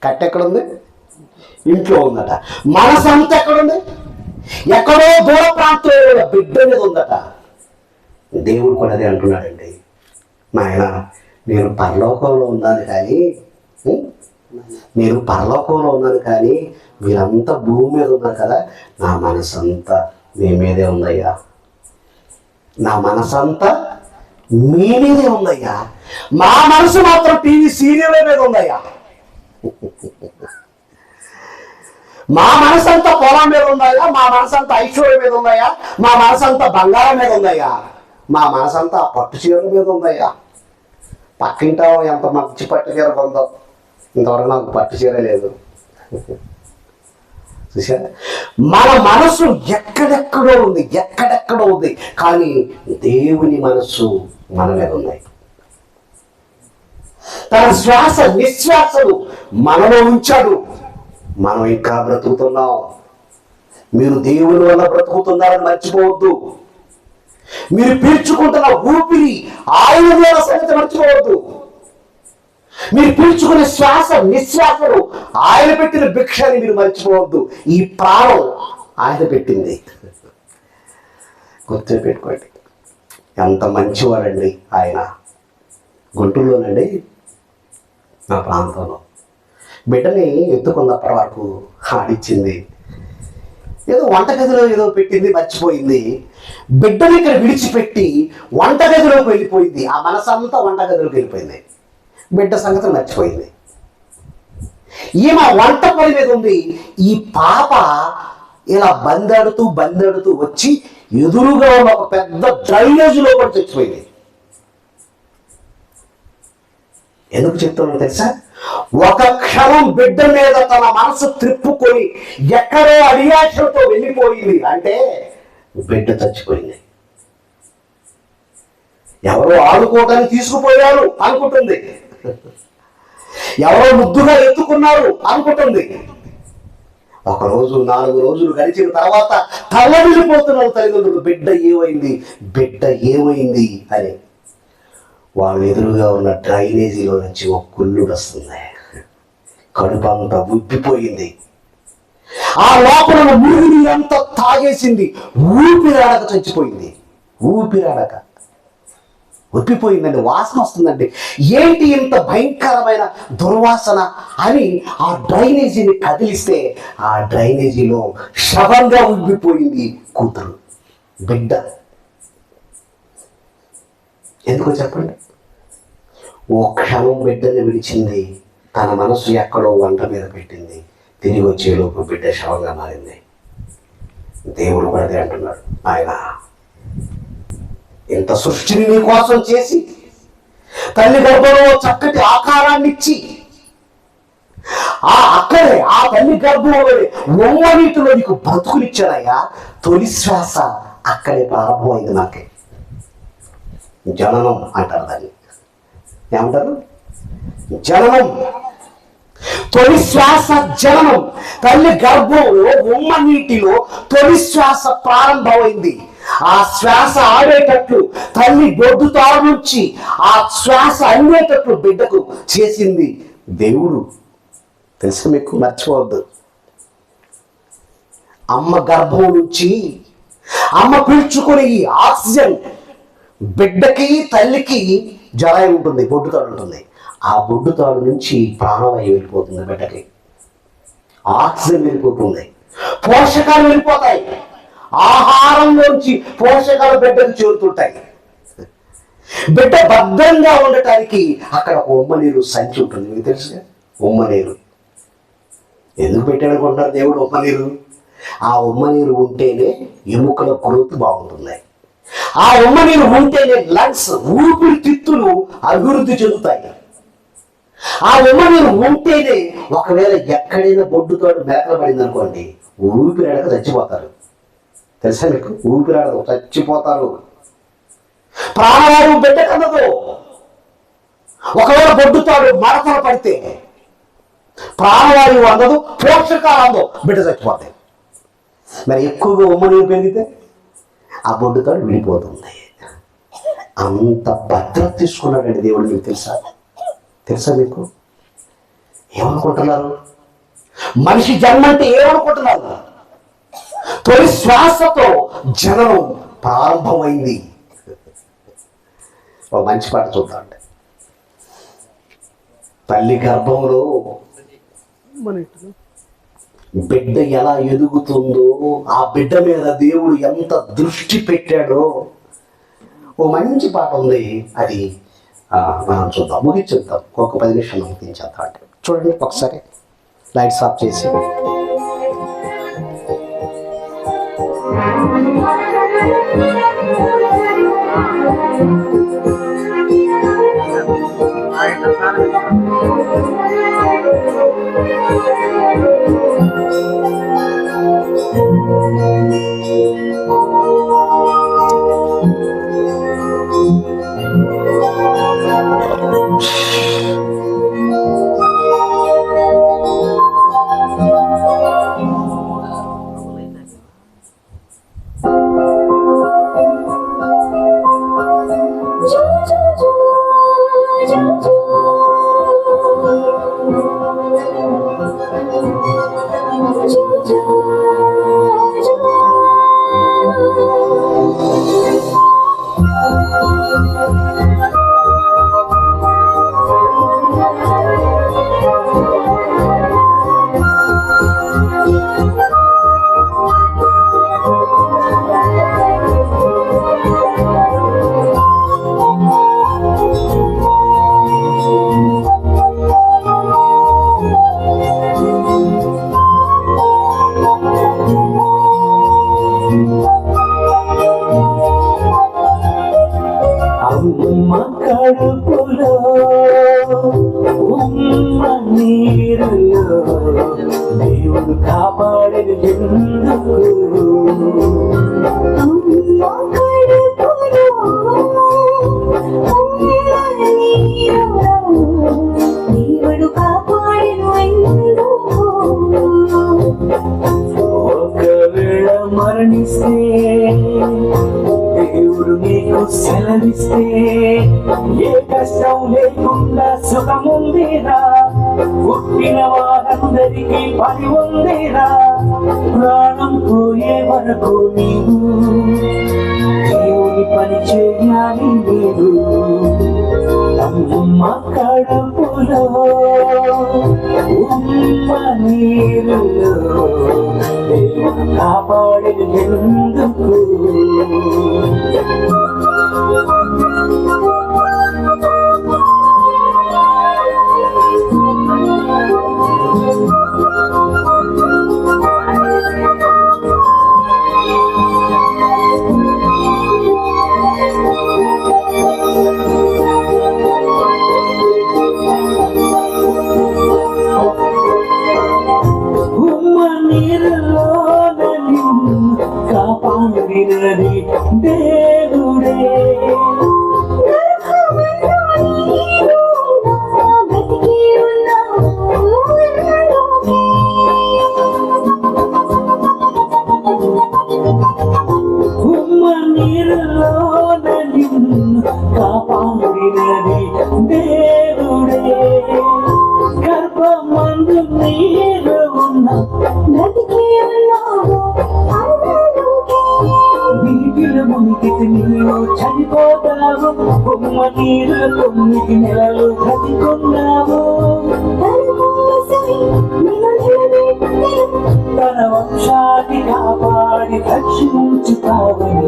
కట్టె ఎక్కడుంది? ఇంట్లో ఉందట. మనసంతా ఎక్కడుంది? ఎక్కడో దూర ప్రాంతంలో బిడ్డ మీద ఉందట. దేవుడు కూడా అదే అంటున్నాడండి. నాయన, నేను పరలోకంలో ఉన్నాను కానీ మీరంతా భూమి మీద ఉన్నారు కదా, నా మనసంతా మీ మీదే ఉందయ్యా. నా మనసంతా మీ మీదే ఉందయ్యా. మా మనసు మాత్రం టీవీ సీరియల్ మీద ఉందయ్యా. మా మనసంతా పొలం మీద ఉందయ్యా, మా మనసంతా ఐశ్వర్యం మీద ఉందయ్యా, మా మనసంతా బంగారం మీద ఉందయ్యా, మా మనసంతా పట్టు చీరల మీద ఉందయ్యా. పక్కింటా ఎంత మంచి పట్టు చీర కొందో, ఇంతవరకు నాకు పట్టు చీర లేదు. చూసారా, మన మనసు ఎక్కడెక్కడో ఉంది, కానీ దేవుని మనస్సు మన మీద ఉన్నాయి. తన శ్వాస నిశ్వాసలు మనలో ఉంచాడు. మనం ఇంకా బ్రతుకుతున్నాం. మీరు దేవుని వల్ల బ్రతుకుతున్నారని మర్చిపోవద్దు. మీరు పీల్చుకుంటున్న ఊపిరి ఆయనదే సంగతి మర్చిపోవద్దు. మీరు పీల్చుకునే శ్వాస నిశ్వాసలు ఆయన పెట్టిన భిక్షని మీరు మర్చిపోవద్దు. ఈ ప్రాణం ఆయన పెట్టింది. గుర్తు పెట్టుకోండి. ఎంత మంచివాడండి ఆయన. గుంటూరులోనండి, నా ప్రాంతంలో బిడ్డని ఎత్తుకున్నప్పటి వరకు ఆడిచ్చింది. ఏదో వంటగదిలో ఏదో పెట్టింది, మర్చిపోయింది. బిడ్డని ఇక్కడ విడిచిపెట్టి వంటగదిలోకి వెళ్ళిపోయింది. ఆ మనసంతా వంటగదిలోకి వెళ్ళిపోయింది. బిడ్డ సంగతి మర్చిపోయింది. ఈమె వంట పని మీద ఉంది. ఈ పాప ఇలా బందాడుతూ వచ్చి ఎదురుగా ఉన్న ఒక పెద్ద డ్రైనేజీలో కూడా చచ్చిపోయింది. ఎందుకు చెప్తున్నాను తెలుసా? ఒక క్షణం బిడ్డ మీద తన మనసు త్రిప్పుకొని ఎక్కడో అడియాశతో వెళ్ళిపోయింది అంటే బిడ్డ చచ్చిపోయింది. ఎవరో ఆడుకోవడానికి తీసుకుపోయారు అనుకుంటుంది, ఎవరో ముద్దుగా ఎత్తుకున్నారు అనుకుంటుంది. 1 రోజు 4 రోజులు గడిచిన తర్వాత తల్లడిల్లిపోతున్నారు తల్లిదండ్రులు. బిడ్డ ఏమైంది అని. వాళ్ళు ఎదురుగా ఉన్న డ్రైనేజీలో నుంచి ఒక కుళ్ళుడు వస్తుంది. కడుపు అంతా ఉబ్బిపోయింది. ఆ లోపల మురుగు నీరంతా తాగేసింది. ఊపిరాడక చచ్చిపోయింది. ఊపిరాడక ఉబ్బిపోయిందండి. వాసన వస్తుందండి. ఏంటి ఇంత భయంకరమైన దుర్వాసన అని ఆ డ్రైనేజీని కదిలిస్తే ఆ డ్రైనేజీలో శవంగా ఉబ్బిపోయింది కూతురు, బిడ్డ. ఎందుకో చెప్పండి? ఓ క్షణం బిడ్డని విడిచింది. తన మనసు ఎక్కడో వంట మీద పెట్టింది. తిరిగి వచ్చేలోపు బిడ్డ శవంగా మారింది. దేవుడు కూడా అదే అంటున్నాడు. ఆయన ఇంత సృష్టిని నీ కోసం చేసి తల్లి గర్భంలో చక్కటి ఆకారాన్ని ఇచ్చి అక్కడే ఆ తల్లి గర్భంలో ఒమ్మనీటిలో నీకు బ్రతుకునిచ్చాడయ్యా. తొలి శ్వాస అక్కడే ప్రారంభమైంది. నాకే జననం అంటారు దాన్ని. ఏమంటారు? జననం. తొలి శ్వాస జననం. తల్లి గర్భంలో ఉమ్మ నీటిలో తొలి శ్వాస ప్రారంభమైంది. ఆ శ్వాస ఆడేటట్లు తల్లి బొడ్డుతాడు నుంచి ఆ శ్వాస అందేటట్లు బిడ్డకు చేసింది దేవుడు. తెలుసు మీకు, మర్చిపోవద్దు. అమ్మ గర్భం నుంచి అమ్మ పీల్చుకునే ఈ ఆక్సిజన్ బిడ్డకి తల్లికి జరాయి ఉంటుంది, బొడ్డుతాడు ఉంటుంది. ఆ బొడ్డుతాడు నుంచి ప్రాణవాయువు వెళ్ళిపోతుంది. బిడ్డకి ఆక్సిజన్ వెళ్ళిపోతుంది, పోషకాలు వెళ్ళిపోతాయి. ఆహారంలోంచి పోషకాలు బిడ్డకు చేరుతుంటాయి. బిడ్డ భద్రంగా ఉండటానికి అక్కడ ఒక ఉమ్మనీరు సంచి ఉంటుంది. మీకు తెలుసుగా ఉమ్మనీరు. ఎందుకు పెట్టాడనుకుంటున్నారు దేవుడు ఉమ్మనీరు? ఆ ఉమ్మనీరు ఉంటేనే ఎముకల గ్రోత్ బాగుంటుంది. ఆ ఉమ్మనీరు ఉంటేనే లంగ్స్, ఊపిరితిత్తులు అభివృద్ధి చెందుతాయి. ఆ ఉమ్మనీరు ఉంటేనే ఒకవేళ ఎక్కడైనా బొడ్డుతోటి మేకలు పడింది అనుకోండి, ఊపిరాడక చచ్చిపోతారు. తెలుసా మీకు? ఊపిరాడదు, చచ్చిపోతారు. ప్రాణవాయువు బిడ్డ కన్నదు. ఒకవేళ బొడ్డుతాడు మడతలు పడితే ప్రాణవాయువు అందదు, పోషకాలు అందదు, బిడ్డ చచ్చిపోతాయి. మరి ఎక్కువగా ఉమ్మనీరు పెరిగితే ఆ బొడ్డుతాడు విడిపోతుంది. అంత భద్రత తీసుకున్నాడండి దేవుడు. మీకు తెలుసా మీకు? ఏమనుకుంటున్నారు? మనిషి జన్మ అంటే ఏమనుకుంటున్నారు? తొలి శ్వాసతో జననం ప్రారంభమైంది. ఒక మంచి పాట చూద్దామండి. తల్లి గర్భంలో బిడ్డ ఎలా ఎదుగుతుందో, ఆ బిడ్డ మీద దేవుడు ఎంత దృష్టి పెట్టాడో ఓ మంచి పాట ఉంది. అది మనం చూద్దాం, ముగించుద్దాం. ఒక 10 నిమిషాలు ముగించేద్దాం. అంటే చూడండి ఒకసారి లైట్స్ ఆఫ్ చేసి. కడుపులో ఉమ్మ నీరులో దేవుడు కాపాడని ఎందుకు? దేవుడు కాపాడను ఎందుకు? ఒకవేళ మరణిస్తే దేవుడు నీకు సెలవిస్తే ఏ కష్టం లేకుండా సుఖముందిరా, పుట్టిన వారందరికీ పని ఉందిరా. ప్రాణం పోయే వరకు నీవు దేవుని పని చేయాలి. నీవు అమ్మ కడుపులో ఉమ్మ నీరులో దేవుడు కాపాడేది ఎందుకు? కాపాడినది దేవుడే. ఉమ్మ నీరులో కాపాడినది దేవుడే. గర్భమందు నీరు ఉన్న నీటిలో మునిగితే నీవు చనిపోతావు. బొమ్మ నీరు 9 నెలలు బ్రతికున్నావు. తన వంశాన్ని కాపాడి రక్షించుతావని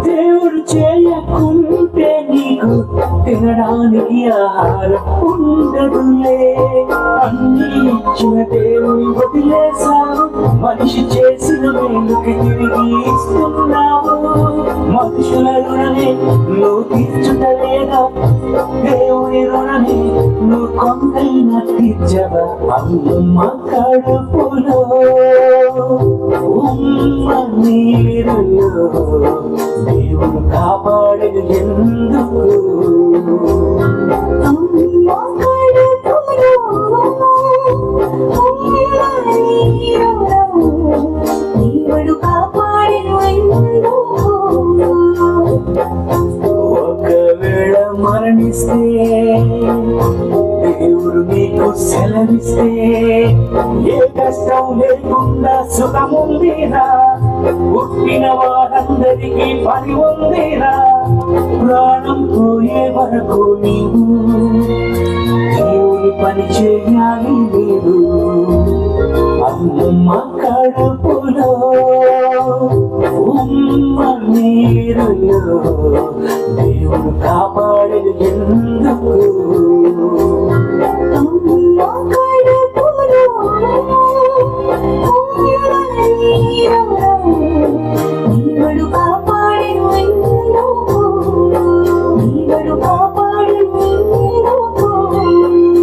దేవుడు చేయకుంటే నీకు తినడానికి ఆహారం ఉండదులే. అన్ని ఇచ్చిన దేవుని వదిలేసావు, మనిషి చేసిన మేలుకి తిరిగి ఇస్తున్నావు. మనుషుల రుణమే నువ్వు తీర్చుటలేదా? దేవుని రుణమే నువ్వు కొంతైనా తీర్చవా? అమ్మ కడుపులో ఉమ్మ నీరులో దేవుడు కాపాడేది ఎందుకు? అమ్మ మరణిస్తే దేవుడు నీకు సెలవిస్తే ఏ కష్టం లేకుండా సుఖముందిరా పుట్టిన వారందరికీ పని ఉందిరా ప్రాణం పోయే వరకు నీవు దేవుని పని చేయాలి నీవు అమ్మ కడుపులో ఉమ్మ నీరులో దేవుడు కాపాడేది ఎందుకు అమ్మ కడుపులో నీవడు కాపాడేది ఎందుకు నీవడు కాపాడేది ఎందుకు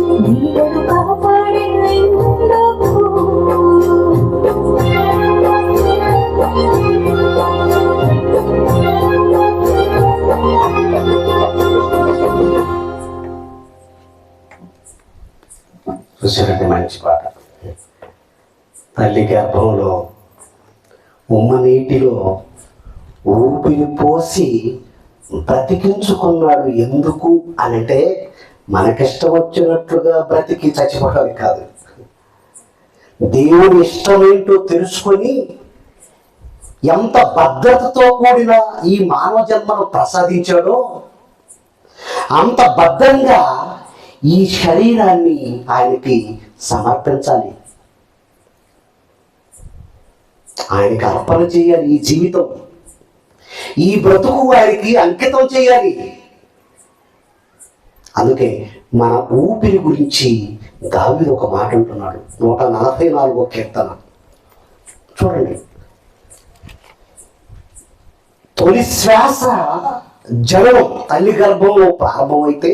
నీవడు కాపాడేది ఎందుకు చూసినట్టు మంచి పాట. తల్లి గర్భంలో ఉమ్మ నీటిలో ఊపిరి పోసి బ్రతికించుకున్నాడు ఎందుకు అని అంటే మనకిష్టం వచ్చినట్లుగా బ్రతికి చచ్చిపోవడానికి కాదు, దేవుని ఇష్టమేంటో తెలుసుకొని ఎంత భద్రతతో కూడిన ఈ మానవ జన్మను ప్రసాదించాడో అంత భద్రంగా ఈ శరీరాన్ని ఆయనకి సమర్పించాలి, ఆయనకి అర్పణ చేయాలి. ఈ జీవితం, ఈ బ్రతుకు ఆయనకి అంకితం చేయాలి. అందుకే మన ఊపిరి గురించి దావీదు ఒక మాట అంటున్నాడు. 144వ కీర్తన చూడండి. తొలి శ్వాస జననం తల్లి గర్భంలో ప్రారంభమైతే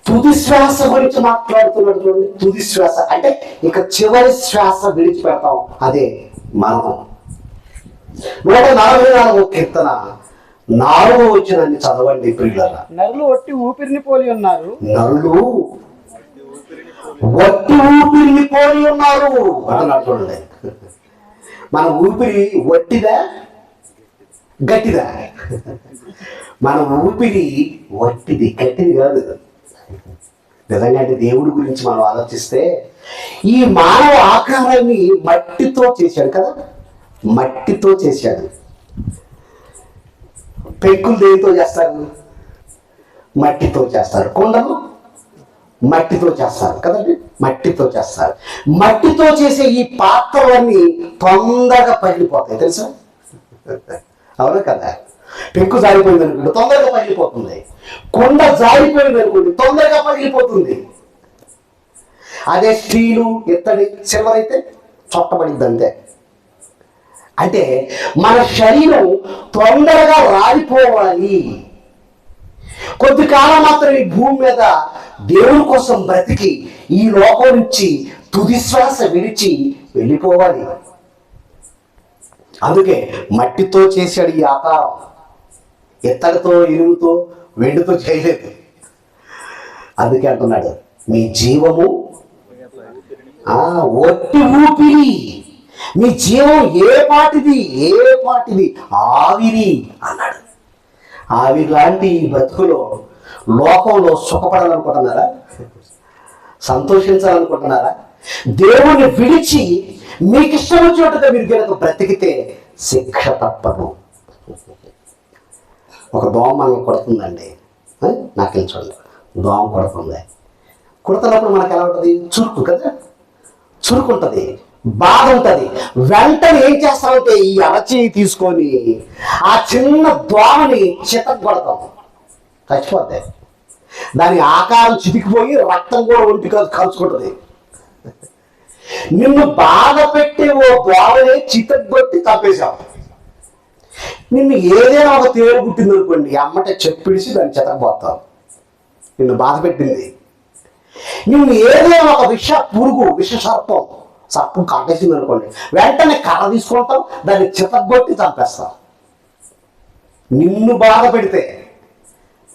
తుది శ్వాస గురించి మాట్లాడుతున్నాడు. చూడండి, తుది శ్వాస అంటే ఇక చివరి శ్వాస విడిచిపెడతాం, అదే మరణం. 144వ కీర్తన 4వ వచనాన్ని చదవండి ప్రియులారా. నరులు ఒట్టి ఊపిరిని పోలి ఉన్నారు. నరులు వట్టి ఊపిరిని పోలి ఉన్నారు అంటున్నాడు. చూడండి, మన ఊపిరి వట్టిదా గట్టిదా? మన ఊపిరి వట్టిది, గట్టిది కాదు. నిజంగా అంటే దేవుడి గురించి మనం ఆలోచిస్తే ఈ మానవ ఆకారాన్ని మట్టితో చేశాడు కదా, మట్టితో చేశాడు. పెంకులు దేనితో చేస్తారు? మట్టితో చేస్తారు. కొండలు మట్టితో చేస్తారు కదండి, మట్టితో చేస్తారు. మట్టితో చేసే ఈ పాత్రలన్నీ తొందరగా పగిలిపోతాయి, తెలుసా? అవునా కదా? పెంకు జారిపోయింది అనుకోండి, తొందరగా పగిలిపోతుంది. కొండ జారిపోయింది అనుకోండి, తొందరగా పగిలిపోతుంది. అదే స్టీలు, ఇత్తడి, సిల్వర్ అయితే చొట్టబడింది అంతే. అంటే మన శరీరం తొందరగా రాలిపోవాలి. కొద్ది కాలం మాత్రం ఈ భూమి మీద దేవుని కోసం బ్రతికి ఈ లోకం నుంచి తుది శ్వాస విడిచి వెళ్ళిపోవాలి. అందుకే మట్టితో చేశాడు ఈ ఆకారం. ఇత్తడితో, ఇనుముతో, వెండితో చేయలేదు. అందుకే అంటున్నాడు, మీ జీవము ఒట్టి ఊపిరి. మీ జీవం ఏ పాటిది ఆవిరి అన్నాడు. ఆవిరి లాంటి ఈ బ్రతుకులో లోకంలో సుఖపడాలనుకుంటున్నారా? సంతోషించాలనుకుంటున్నారా? దేవుణ్ణి విడిచి మీకు ఇష్టం వచ్చినట్టుగా మీరు కనుక బ్రతికితే శిక్ష తప్పదు. ఒక దోమ మనల్ని కొడుతుందండి, నాకు తెలుసండి, దోమ కొడుతుంది. కుడుతున్నప్పుడు మనకు ఎలా ఉంటుంది? చురుకు కదా, చురుకు ఉంటుంది, బాధ ఉంటుంది. వెంటనే ఏం చేస్తామంటే ఈ అరచేయి తీసుకొని ఆ చిన్న దోమని చితగొడతాం, చచ్చిపోతాయి. దాని ఆకారం చితికిపోయి రక్తం కూడా ఒంటి కలుసుకుంటుంది. నిన్ను బాధ పెట్టే ఓ దోమనే చితగొట్టి చంపేశావు. నిన్ను ఏదైనా ఒక తేలు పుట్టింది అనుకోండి, అమ్మటే చెప్పిడిసి దాన్ని చితకపోతావు. నిన్ను బాధ పెట్టింది. నిన్ను ఏదైనా ఒక విష సర్పం కాటేసింది అనుకోండి, వెంటనే కర్ర తీసుకుంటాం, దాన్ని చితగొట్టి చంపేస్తాం. నిన్ను బాధ పెడితే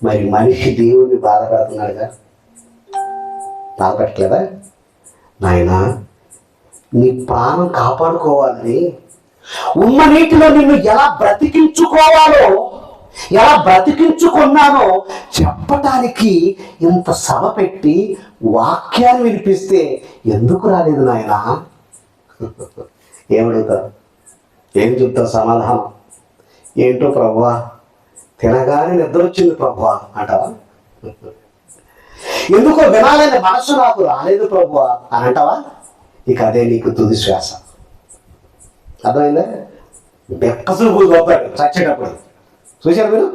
మరి మనిషి దేవుణ్ణి బాధ పెడుతున్నాడుగా, బాధ పెట్టలేదా? నాయనా, నీ ప్రాణం కాపాడుకోవాలని ఉమ్మ నీటిలో నిన్ను ఎలా బ్రతికించుకోవాలో ఎలా బ్రతికించుకున్నానో చెప్పటానికి ఇంత సభ పెట్టి వాక్యాన్ని వినిపిస్తే ఎందుకు రాలేదు నాయన? ఏమడుగుతారు? ఏం చెప్తారు సమాధానం? ఏంటో ప్రభువా, తినగానే నిద్ర వచ్చింది ప్రభువా అంటావా? ఎందుకో వినాలనే మనసు నాకు రాలేదు ప్రభువా అని అంటావా? ఇక అదే నీకు తుది శ్వాస. అర్థమైందా? బెక్కచూపులు చూస్తాడు చచ్చేటప్పుడు. చూశారు మీరు?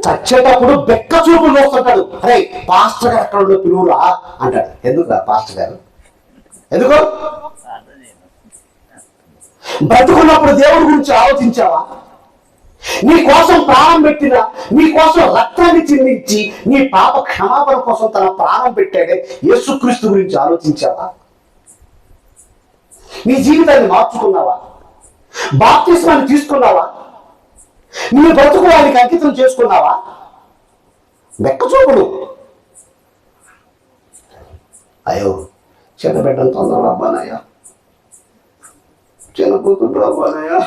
చచ్చేటప్పుడు బెక్క చూపులు చూస్తుంటాడు. అరే పాస్టర్ గారు ఎక్కడ ఉందో పిలువురా అంటాడు. ఎందుకురా పాస్టర్ గారు? ఎందుకు? బ్రతుకున్నప్పుడు దేవుడి గురించి ఆలోచించావా? నీ కోసం ప్రాణం పెట్టిన, నీ కోసం రక్తాన్ని చిందించి నీ పాప క్షమాపణ కోసం తన ప్రాణం పెట్టాడే యేసుక్రీస్తు గురించి ఆలోచించావా? నీ జీవితాన్ని మార్చుకున్నావా? బాప్తిస్మాన్ని తీసుకున్నావా? నీ బ్రతుకు వారికి అంకితం చేసుకున్నావా? బెక్కచూపులు. అయ్యో చిన్న బిడ్డను తొందరగా అబ్బానయ్యా, చిన్న కూతురు అబ్బానయ్యా,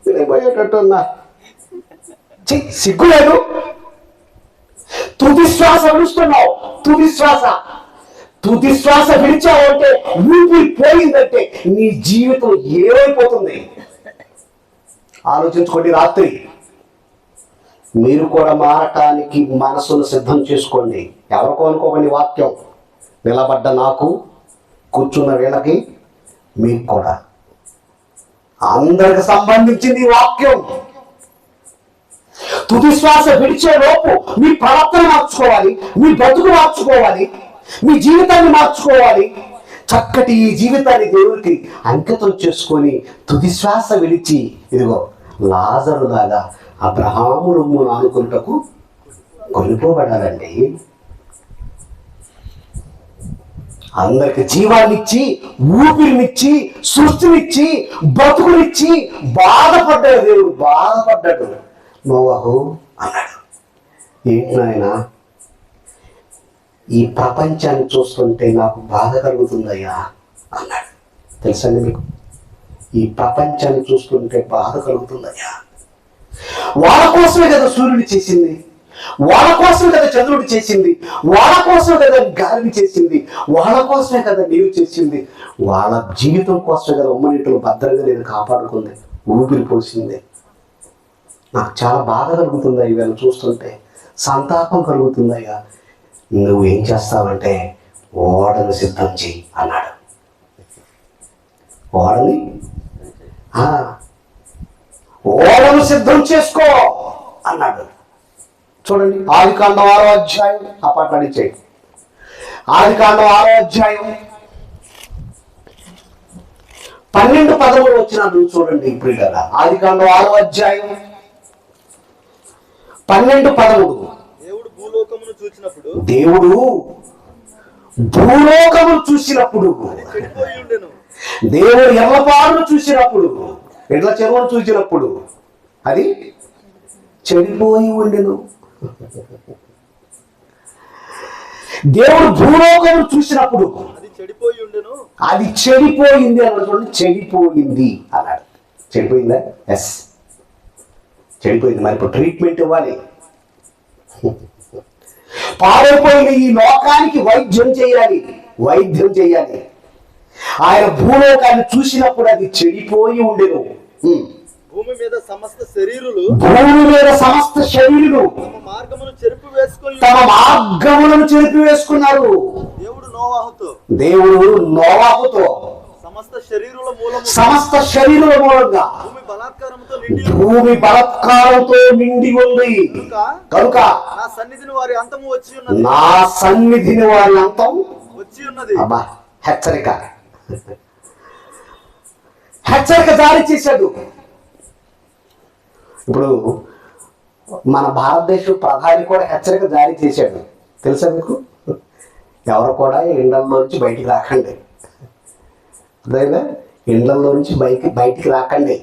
నేను పోయేటట్టున్నా. సిగ్గు లేదు? తుది శ్వాస విడుస్తున్నావు. తుది శ్వాస విడిచావు అంటే, ఊపిరి పోయిందంటే నీ జీవితం ఏమైపోతుంది? ఆలోచించుకోండి. రాత్రి మీరు కూడా మారటానికి మనసును సిద్ధం చేసుకోండి. ఎవరికో అనుకోకండి. వాక్యం నిలబడ్డ నాకు, కూర్చున్న వీళ్ళకి, మీకు కూడా అందరికి సంబంధించింది వాక్యం. తుది శ్వాస విడిచే లోపు మీ ప్రవర్తన మార్చుకోవాలి, మీ బ్రతుకు మార్చుకోవాలి, మీ జీవితాన్ని మార్చుకోవాలి. చక్కటి ఈ జీవితాన్ని దేవుడికి అంకితం చేసుకొని తుది శ్వాస విడిచి ఇదిగో లాజరు లాగా అబ్రహాము రొమ్మును ఆనుకుంటకు కొనిపోబడాలండి. అందరికి జీవాన్నిచ్చి, ఊపిరినిచ్చి, సృష్టినిచ్చి, బ్రతుకునిచ్చి బాధపడ్డాడు దేవుడు. బాధపడ్డాడు. నోవహు అన్నాడు, ఏంటి నాయన ఈ ప్రపంచాన్ని చూస్తుంటే నాకు బాధ కలుగుతుందయ్యా అన్నాడు. తెలుసండి మీకు? ఈ ప్రపంచాన్ని చూస్తుంటే బాధ కలుగుతుందయ్యా. వాళ్ళ కోసమే కదా సూర్యుడు చేసింది, వాళ్ళ కోసమే కదా చంద్రుడు చేసింది, వాళ్ళ కోసమే కదా గాలిని చేసింది, వాళ్ళ కోసమే కదా నీరు చేసింది, వాళ్ళ జీవితం కోసమే కదా ఉమ్మనీటిలో భద్రంగా నేను కాపాడుకుంది, ఊపిరి పోసింది. నాకు చాలా బాధ కలుగుతుంది ఇవాళ చూస్తుంటే, సంతాపం కలుగుతుందయ్యా. నువ్వు ఏం చేస్తావంటే ఓడను సిద్ధం చెయ్యి అన్నాడు. ఓడను సిద్ధం చేసుకో అన్నాడు. చూడండి, ఆదికాండం 6వ అధ్యాయం. ఆ పాట అడిచేయండి. ఆదికాండం 6వ అధ్యాయం 12-13 వచ్చిన నువ్వు చూడండి. ఇప్పుడు కదా ఆదికాండం 6వ అధ్యాయం 12-13. దేవుడు భూలోకమును చూసినప్పుడు, దేవుడు ఎర్రపారును చూసినప్పుడు, ఎడ్ల చెరువును చూసినప్పుడు అది చెడిపోయి ఉండెను. దేవుడు భూలోకమును చూసినప్పుడు అది చెడిపోయింది అన్నాడు. చూడండి, చెడిపోయింది అన్నాడు. చెడిపోయిందా? ఎస్, చెడిపోయింది. మరి ఇప్పుడు ట్రీట్మెంట్ ఇవ్వాలి. పాడైపోయిన ఈ లోకానికి వైద్యం చేయాలి. ఆయన భూలోకాన్ని చూసినప్పుడు అది చెడిపోయి ఉండెను. భూమి మీద సమస్త శరీరులు తమ మార్గములను చెరిపి వేసుకున్నారు. దేవుడు నోవాహుతో సమస్త శరీరుల మూలంగా భూమి బలాత్కారంతో నిండి ఉంది కనుక నా సన్నిధిని వారి అంతం వచ్చి ఉన్నది. అబ్బా, హెచ్చరిక జారీ చేశాడు. ఇప్పుడు మన భారతదేశ ప్రధాని కూడా హెచ్చరిక జారీ చేశాడు. తెలుసా మీకు? ఎవరు కూడా ఇండ్లలోంచి బయటికి రాకండి. అదేనా? ఇండ్లలోంచి బయటికి రాకండి.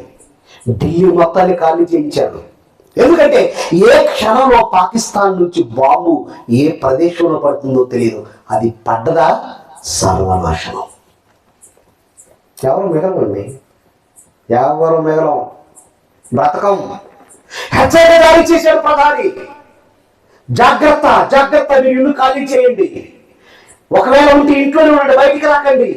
ఢిల్లీ మొత్తాన్ని ఖాళీ చేయించాడు. ఎందుకంటే ఏ క్షణంలో పాకిస్తాన్ నుంచి బాంబు ఏ ప్రదేశంలో పడుతుందో తెలియదు. అది పడ్డదా సర్వనాశనం. ఎవరు మిగలండి, బ్రతకం. హెచ్చరిక జారీ చేశాడు ప్రధాని. జాగ్రత్త, జాగ్రత్త, మీరు ఇల్లు ఖాళీ చేయండి. ఒకవేళ ఉంటే ఇంట్లోనే ఉండండి, బయటికి రాకండి.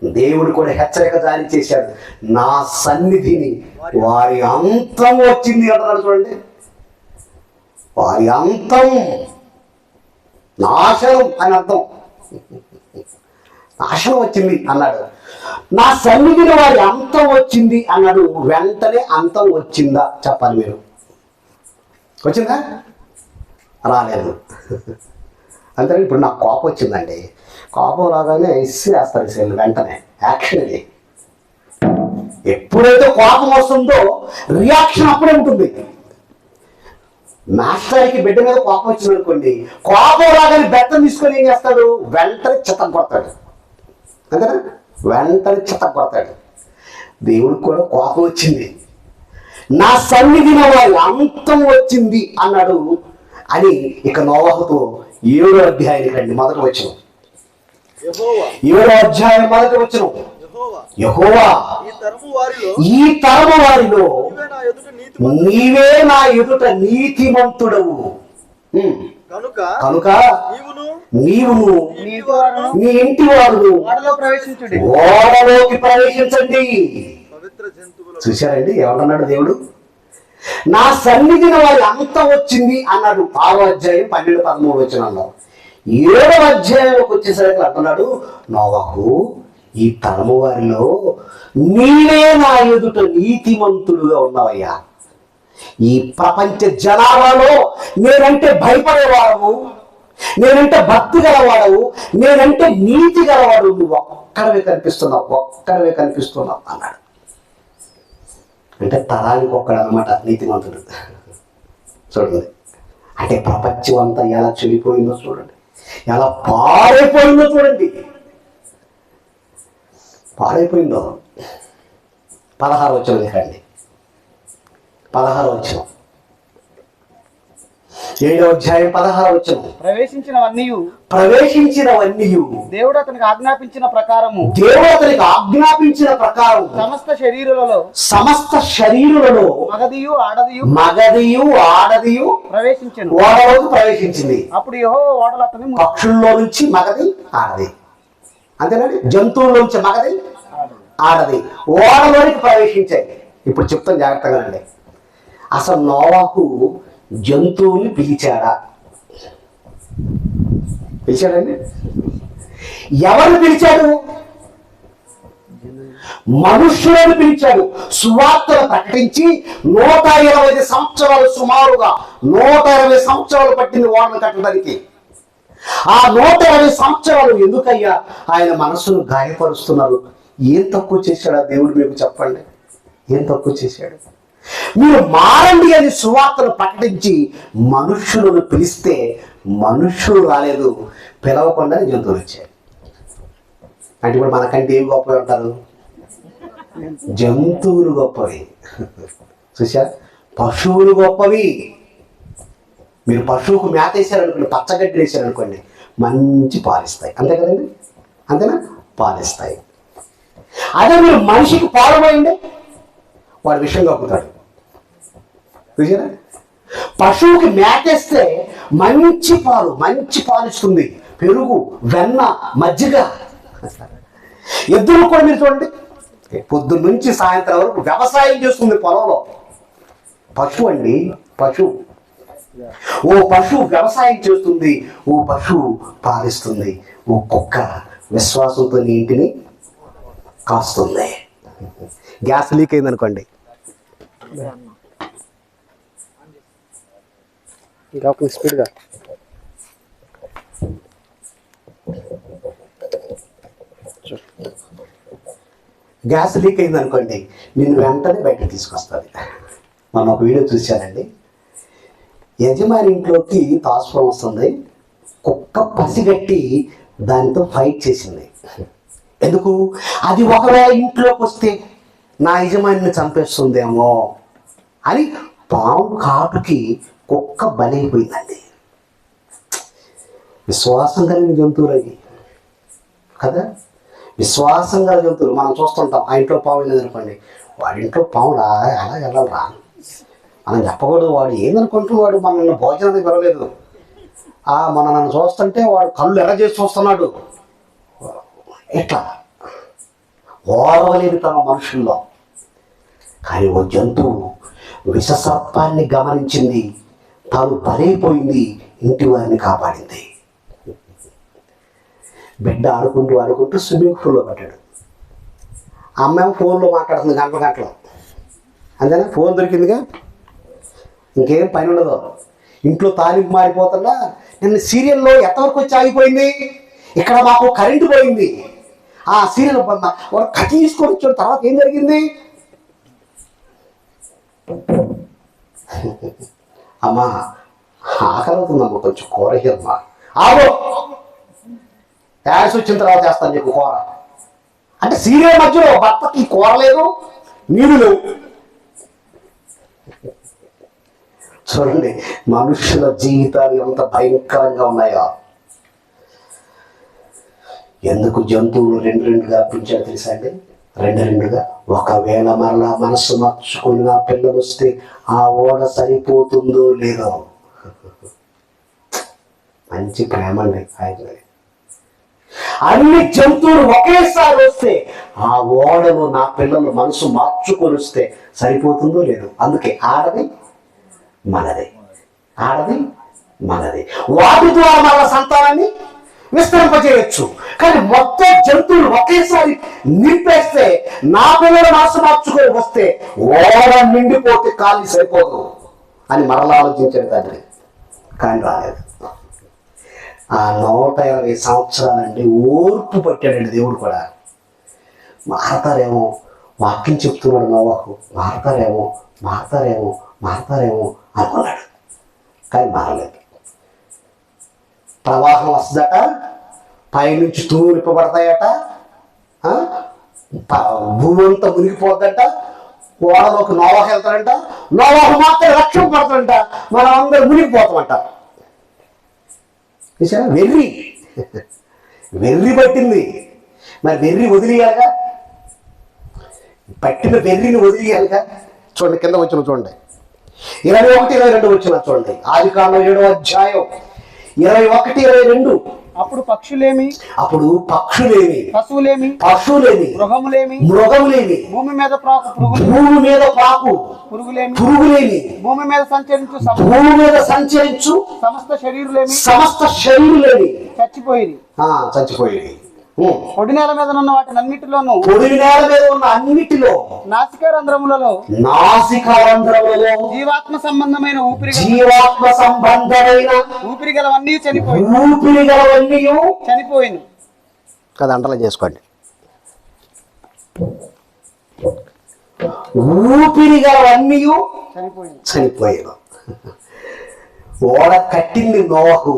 దేవుడు కూడా హెచ్చరిక జారీ చేశాడు. నా సన్నిధిని వారి అంతం వచ్చింది అంటున్నాడు. చూడండి, వారి అంతం, నాశనం అని అర్థం. నాశనం వచ్చింది అన్నాడు. నా సన్నిధిని వారి అంతం వచ్చింది అన్నాడు. వెంటనే అంతం వచ్చిందా చెప్పాలి మీరు. వచ్చిందా? రాలేదు. అంతే. ఇప్పుడు నాకు కోపం వచ్చిందండి. కోపం రాగానే ఇసిరేస్తారు సెల్, వెంటనే యాక్షన్. ఇది ఎప్పుడైతే కోపం వస్తుందో రియాక్షన్ అప్పుడే ఉంటుంది. మాస్టర్కి బిడ్డ మీద కోపం వచ్చింది అనుకోండి, కోపం రాగానే బెత్తం తీసుకొని ఏం చేస్తాడు? వెంటనే చిత్తం కొడతాడు. అంతేనా? వెంటనే చిత్తం కొడతాడు. దేవుడికి కూడా కోపం వచ్చింది. నా సన్నిధిలో వారి అంతం వచ్చింది అన్నాడు అని ఇక నోవహుతో 7వ అధ్యాయానికి రండి. మొదటి వచనం, 7వ అధ్యాయం మొదటి వచనం. యెహోవా ఈ తరము వారిలో నీవే నా ఎదుట నీతిమంతుడవు. కనుక నీవును నీ ఇంటి వారు ఓడలో ప్రవేశించుడి. ఓడలోకి ప్రవేశించండి. చూశారండి ఏమంటున్నాడు దేవుడు? నా సన్నిధిని వారి అంతం వచ్చింది అన్నాడు 6వ అధ్యాయం 12-13 వచనాల్లో. 7వ అధ్యాయంలోకి వచ్చేసరికి అంటున్నాడు, నోవహు ఈ తరము వారిలో నీవే నా ఎదుట నీతిమంతుడుగా ఉన్నావయ్యా. ఈ ప్రపంచ జనాభాలో నేనంటే భయపడేవాడవు, నేనంటే భక్తి గలవాడవు, నేనంటే నీతి గలవాడు, నువ్వు ఒక్కడవే కనిపిస్తున్నావు అన్నాడు. అంటే తరానికి ఒక్కడు అనమాట నీతిమంతుడు. చూడండి, అంటే ప్రపంచం అంతా ఎలా చెడిపోయిందో చూడండి, ఎలా పాడైపోయిందో చూడండి. పాడైపోయిందో. 16వ వచనం రండి. 16వ వచనం, 7వ అధ్యాయం 16వ వచనం. ప్రవేశించినవన్నీ దేవుడు అతనికి ఆజ్ఞాపించిన ప్రకారము సమస్త శరీరులలో మగదియు ఆడదియు ప్రవేశించింది. ఓడలోకి ప్రవేశించింది. అప్పుడు యెహోవా ఓడలు అతని పక్షుల్లో నుంచి మగది ఆడది, అంతేనండి, జంతువుల్లోంచి మగది ఆడది ఓడలోనికి ప్రవేశించాయి. ఇప్పుడు చెప్తాను జాగ్రత్తగా అండి. అసలు నోవహు జంతువుని పిలిచాడా? పిలిచాడండి. ఎవరు పిలిచాడు? మనుష్యులను పిలిచాడు. సువార్తను ప్రకటించి 120 సంవత్సరాలు, సుమారుగా 120 సంవత్సరాలు పట్టింది ఓడను కట్టడానికి. ఆ 120 సంవత్సరాలు ఎందుకయ్యా ఆయన మనసును గాయపరుస్తున్నారు? ఏం తక్కువ చేశాడా దేవుడు? మీకు చెప్పండి, ఏం తక్కువ చేశాడు? మీరు మారండి అని సువార్తను ప్రకటించి మనుష్యులను పిలిస్తే మనుష్యులు రాలేదు, పిలవకుండానే జంతువులు వచ్చాయి. అంటే ఇప్పుడు మనకంటే ఏం గొప్పవి అంటారు? జంతువులు గొప్పవి. చూసా, పశువులు గొప్పవి. మీరు పశువుకు మేత వేసారనుకోండి, పచ్చగడ్డి వేసారనుకోండి, మంచి పాలిస్తాయి. అంతే కదండి? అంతేనా? పాలిస్తాయి. అదే మీరు మనిషికి పాలమైంది, వాడు విషయం కప్పుతాడు. చూసారా? పశువుకి మేతేస్తే మంచి పాలిస్తుంది, పెరుగు, వెన్న, మజ్జిగ. ఎద్దులు కూడా మీరు చూడండి, పొద్దున్న నుంచి సాయంత్రం వరకు వ్యవసాయం చేస్తుంది పొలంలో. పశువు అండి, పశువు. ఓ పశువు వ్యవసాయం చేస్తుంది, ఓ పశువు పాలిస్తుంది, ఓ కుక్క విశ్వాసంతో నీ ఇంటిని కాస్తుంది. గ్యాస్ లీక్ అయింది అనుకోండి, ఇంకా స్పీడ్గా గ్యాస్ లీక్ అయింది అనుకోండి, నిన్ను వెంటనే బయటకు తీసుకొస్తుంది. మనం ఒక వీడియో చూశానండి. యజమాని ఇంట్లోకి తాసుపం వస్తుంది, కుక్క పసిగట్టి దానితో ఫైట్ చేసింది. ఎందుకు? అది ఒకవేళ ఇంట్లోకి వస్తే నా యజమానిని చంపేస్తుందేమో అని పాము కాటుకి కుక్క బలైపోయిందండి. విశ్వాసం కలిగిన జంతువులు అవి కదా, విశ్వాసం కలిగిన జంతువులు. మనం చూస్తుంటాం, ఆ ఇంట్లో పాము వెళ్ళేది అనుకోండి, వాడింట్లో పాములా ఎలా వెళ్ళరా మనం చెప్పకూడదు, వాడు ఏందనుకుంటున్నాడు, మనల్ని భోజనానికి పిలవలేదు, మన నన్ను చూస్తుంటే వాడు కళ్ళు ఎర్ర చేసి చూస్తున్నాడు, ఇట్లా ఓర్వలేని తన మనుషుల్లో. కానీ ఓ జంతువు విషసర్పాన్ని గమనించింది, తాను బలైపోయింది, ఇంటి వారిని కాపాడింది. బిడ్డ ఆడుకుంటూ స్విమ్మింగ్ పూల్లో పడ్డాడు. అమ్మాయి ఫోన్లో మాట్లాడుతుంది గంటలు. అంతేనా, ఫోన్ దొరికిందిగా, ఇంకేం పని ఉండదు. ఇంట్లో తాలింపు మారిపోతున్నా, నిన్న సీరియల్లో ఎంతవరకు వచ్చి ఆగిపోయింది, ఇక్కడ మాకు కరెంటు పోయింది, ఆ సీరియల్ వాడు కట్టి తీసుకొని వచ్చాడు, తర్వాత ఏం జరిగింది? అమ్మా ఆకలి అవుతుందమ్మా, కొంచెం కూర ఇయ్యమ్మా. ఆగో, యాడ్స్ వచ్చిన తర్వాత చేస్తాను నీకు కూర అంటే, సీరియల్ మధ్యలో భర్తకి కూర లేదు, నీళ్ళు లేవు. చూడండి మనుషుల జీవితాలు ఎంత భయంకరంగా ఉన్నాయో. ఎందుకు జంతువులు రెండుగా అర్పించారు తెలుసా అండి? రెండుగా. ఒకవేళ మరలా మనసు మార్చుకుని నా పిల్లలు వస్తే ఆ ఓడ సరిపోతుందో లేదో. మంచి ప్రేమ అండి ఆయన. అన్ని జంతువులు ఒకేసారి వస్తే ఆ ఓడను నా పిల్లలు మనసు మార్చుకొని వస్తే సరిపోతుందో లేదో. అందుకే ఆడది మనది, వాటి ద్వారా మన సంతానాన్ని విస్తరింపజేయచ్చు. కానీ మొత్తం జంతువులు ఒకేసారి నింపేస్తే నా పిల్లలు మనసు మార్చుకొని వస్తే ఓడ నిండిపోతే ఖాళీ సరిపోదు అని మరలా ఆలోచించాడు తండ్రి. కానీ రాలేదు. ఆ 120 సంవత్సరాలండి ఓర్పు పట్టాడండి దేవుడు కూడా. మారతారేమో, వాక్యం చెప్తున్నాడు నోవాహు, మారతారేమో అనుకున్నాడు. కానీ మారలేదు. ప్రవాహం వస్తుందట, పైనుంచి తూములు నింపబడతాయట, భూమి అంతా మునిగిపోద్దట, ఓడలోకి నోవాహు వెళ్తాడంట, నోవాహు మాత్రం రక్షణ పడతాడంట, మనం అందరూ మునిగిపోతామంట. వెర్రి పట్టింది. మరి వెర్రి వదిలేయాలిగా, పట్టిన వెర్రిని వదిలేయాలిగా. చూడండి కింద వచ్చిన చూడండి, 21, 22 వచ్చిన చూడండి. ఆదికాండం 7వ అధ్యాయం 21, 22. అప్పుడు పక్షులేమి, పశువులేమి, మృగములేమి, భూమి మీద ప్రాకు పురుగులేమి, భూమి మీద సంచరించు సమస్త శరీరులేమి చచ్చిపోయి పొడి నేల మీద ఉన్న అన్నిటిలో నాసికారంధ్రములలో జీవాత్మ సంబంధమైన ఊపిరి గలవన్నీ చనిపోయిను. కదా అంటలా చేసుకోండి. ఊపిరి గలవన్నీ చనిపోయాను. ఓడ కట్టింది నోవాహు,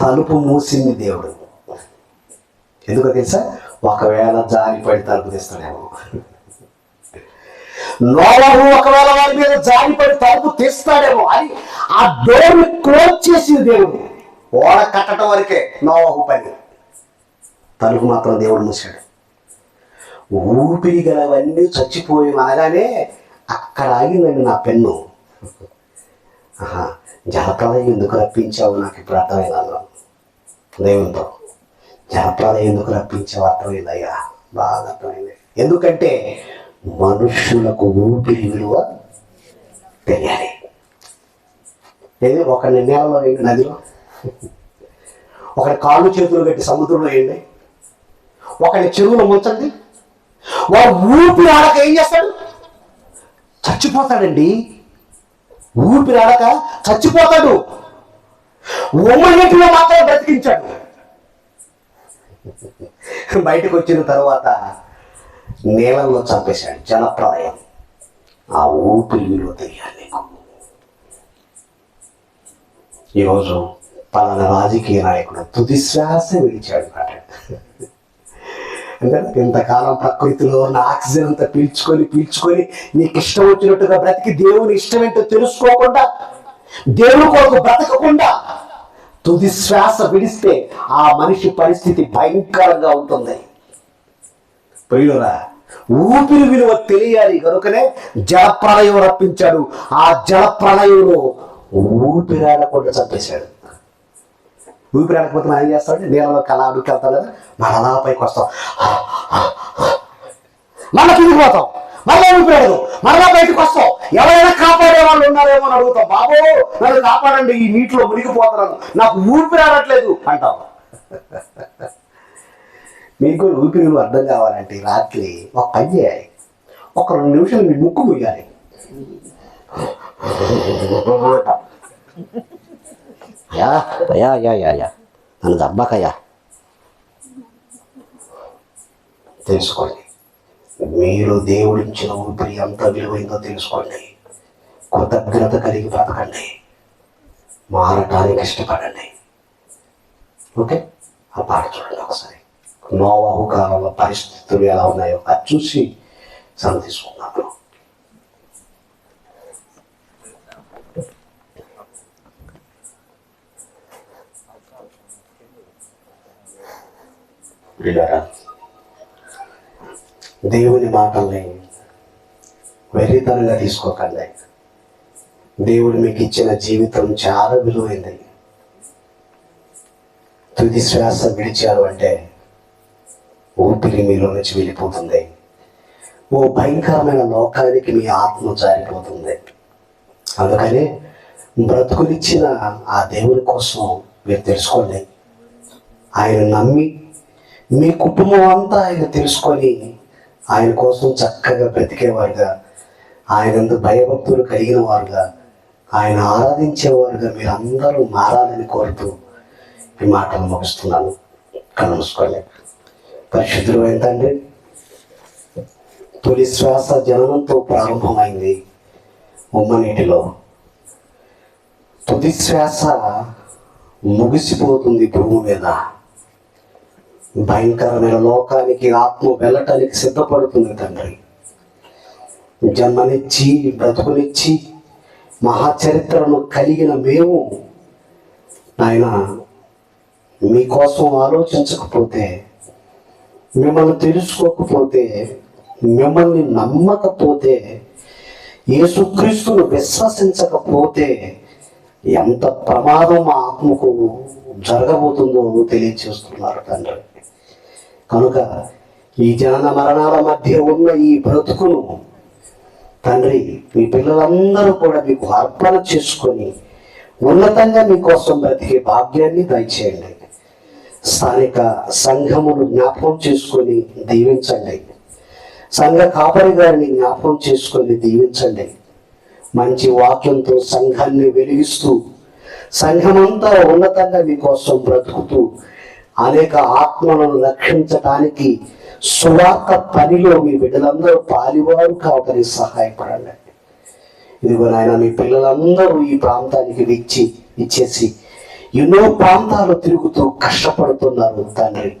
తలుపు మూసింది దేవుడు. ఎందుకో తెలుసా? ఒకవేళ జారిపడి తలుపు తీస్తాడేమో. నోవాహు ఒకవేళ వారి మీద జారిపడి తలుపు తీస్తాడేమో అని ఆ డోర్ని క్లోజ్ చేసింది దేవుడు. ఓడ కట్టడం వరకే నోవాహు పని, తలుపు మాత్రం దేవుడు మూసాడు. ఊపిరి గలవన్నీ చచ్చిపోయి అనగానే అక్కడ ఆగిందండి నా పెన్ను. జలప్రలయం ఎందుకు రప్పించావు నాకు ఇప్పుడు అర్థమైంది. దేవునితో జలప్రలయం ఎందుకు రప్పించావు అర్థమైందయ్యా, బాగా అర్థమైంది. ఎందుకంటే మనుష్యులకు ఊపిరి విలువ తెలియాలి. ఏది ఒకరిని నేలలో వేయండి, నదిలో, ఒకరి కాళ్ళు చేతులు కట్టి సముద్రంలో వేయండి, ఒకరిని చెరువులో ముంచండి, వాడు ఊపిరి ఆడక ఏం చేస్తాడు? చచ్చిపోతాడండి. ఊపిరి ఆడక చచ్చిపోతాడు. ఉమ్మనీటిలో మాత్రం బ్రతికించాడు. బయటకు వచ్చిన తర్వాత నీళ్ళల్లో చంపేశాడు. జలప్రలయం. ఆ ఊపిరి విలువ తెలియాలి నీకు. ఈరోజు పలానా రాజకీయ నాయకుడు తుది శ్వాస విడిచాడు అంటే ఇంతకాలం ప్రకృతిలో ఉన్న ఆక్సిజన్ అంతా పీల్చుకొని నీకు ఇష్టం వచ్చినట్టుగా బ్రతికి దేవుని ఇష్టం ఏంటో తెలుసుకోకుండా, దేవుని కొరకు బ్రతకకుండా తుది శ్వాస విడిస్తే ఆ మనిషి పరిస్థితి భయంకరంగా ఉంటుంది. ప్రియులరా, ఊపిరి విలువ తెలియాలి కనుకనే జలప్రళయం రప్పించాడు. ఆ జలప్రళయంలో ఊపిరాడకుండా చంపేశాడు. ఊపిరాడకపోతే మనం ఏం చేస్తామంటే నీళ్ళలో కలా అడుగుకెళ్తాం కదా, మళ్ళా పైకి వస్తాం, మళ్ళా కిందికి పోతాం, మళ్ళా ఊపిరాడదు, మళ్ళా బయటకు వస్తాం. ఎవరైనా కాపాడే వాళ్ళు ఉన్నారేమో అని అడుగుతాం. బాబు నన్ను కాపాడండి, ఈ నీటిలో మునిగిపోతున్నాను, నాకు ఊపిరాడట్లేదు అంటాం. మీకు ఊపిరి విలువ అర్థం కావాలంటే రాత్రి ఒక పని చేయాలి. ఒక 2 నిమిషాలు మీ ముక్కు ముయ్యాలి. అయ్యా అయ్యా అయ్యా అయ్యా అయ్యా నన్ను దబ్బకయ్యా. తెలుసుకోండి, మీరు దేవుడిచ్చిన ఊపిరి ఎంత విలువైందో తెలుసుకోండి. కృతజ్ఞత కలిగి బ్రతకండి, మారటానికి ఇష్టపడండి. ఓకే, ఆ పాట చూడండి ఒకసారి. నోవాహు కాలంలో పరిస్థితులు ఎలా ఉన్నాయో అది చూసి సమ తీసుకున్నాను. దేవుని మాటల్ని వెర్రితనంగా తీసుకోకండి. దేవుడు మీకు ఇచ్చిన జీవితం చాలా విలువైంది. తుది శ్వాస విడిచారు అంటే ఊపిరి మీలో నుంచి వెళ్ళిపోతుంది. ఓ భయంకరమైన లోకానికి మీ ఆత్మ జారిపోతుంది. అందుకని బ్రతుకునిచ్చిన ఆ దేవుని కోసం మీరు తెలుసుకోండి. ఆయన నమ్మి మీ కుటుంబం అంతా ఆయన తెలుసుకొని ఆయన కోసం చక్కగా బ్రతికేవారుగా, ఆయనందు భయభక్తులు కలిగిన వారుగా, ఆయన ఆరాధించేవారుగా మీరు అందరూ మారాలని కోరుతూ ఈ మాటలు ముగిస్తున్నాను. కళ్ళు మూసుకోండి. పరిశుద్ధుడు ఏంటంటే తొలి శ్వాస జననంతో ప్రారంభమైంది ఉమ్మనీటిలో. తుది శ్వాస ముగిసిపోతుంది భూమి మీద. భయంకరమైన లోకానికి ఆత్మ వెళ్ళటానికి సిద్ధపడుతుంది తండ్రి. జన్మనిచ్చి బ్రతుకునిచ్చి మహాచరిత్రను కలిగిన మేము ఆయన మీకోసం ఆలోచించకపోతే, మిమ్మల్ని తెలుసుకోకపోతే, మిమ్మల్ని నమ్మకపోతే, యేసుక్రీస్తును విశ్వసించకపోతే ఎంత ప్రమాదం మా ఆత్మకు జరగబోతుందో తెలియచేస్తున్నారు తండ్రి. కనుక ఈ జనన మరణాల మధ్య ఉన్న ఈ బ్రతుకును తండ్రి మీ పిల్లలందరూ కూడా మీకు అర్పణ చేసుకొని ఉన్నతంగా మీకోసం బ్రతికే భాగ్యాన్ని దయచేయండి. స్థానిక సంఘమును జ్ఞాపకం చేసుకొని దీవించండి. సంఘ కాపరి గారిని జ్ఞాపకం చేసుకొని దీవించండి. మంచి వాక్యంతో సంఘాన్ని వెలిగిస్తూ సంఘమంతా ఉన్నతంగా మీకోసం బ్రతుకుతూ అనేక ఆత్మలను రక్షించటానికి సువార్త పనిలో మీ బిడ్డలందరూ పాలివారు కావడానికి సహాయపడండి. ఇదిగో నాయన మీ పిల్లలందరూ ఈ ప్రాంతానికి ఇచ్చేసి ఎన్నో ప్రాంతాలు తిరుగుతూ కష్టపడుతున్నారు తండ్రి.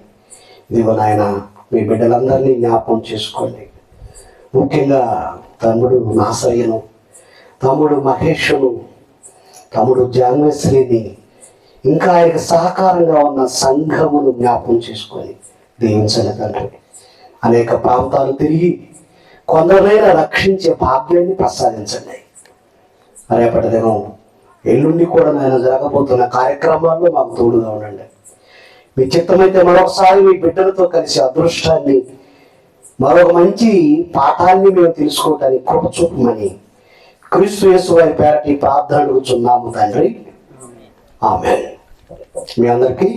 ఇదిగో నాయన మీ బిడ్డలందరినీ జ్ఞాపకం చేసుకోండి. ముఖ్యంగా తమ్ముడు నాసయ్యను, తమ్ముడు మహేష్ను, తమ్ముడు జాన్వేశ్రీని, ఇంకా ఆయనకు సహకారంగా ఉన్న సంఘమును జ్ఞాపకం చేసుకొని దీవించండి తండ్రి. అనేక ప్రాంతాలు తిరిగి కొందరైనా రక్షించే భాగ్యాన్ని ప్రసాదించండి. రేపటి దినం ఎల్లుండి కూడా నేను జరగబోతున్న కార్యక్రమాల్లో మాకు తోడుగా ఉండండి. మీ చిత్తమైతే మరొకసారి మీ బిడ్డలతో కలిసి అదృష్టాన్ని, మరొక మంచి పాఠాన్ని మేము తెలుసుకోవటానికి కృప చూపమని క్రీస్తు యేసు వారి పేరటి ప్రార్థన అడుగుచున్నాము తండ్రి. ఆమేన్. మీ అందరికీ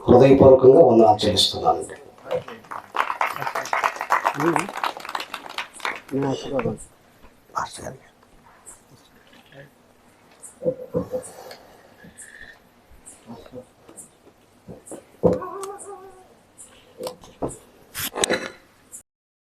హృదయపూర్వకంగా వందనాలు చెల్లిస్తున్నానండి. మాస్టర్ గారికి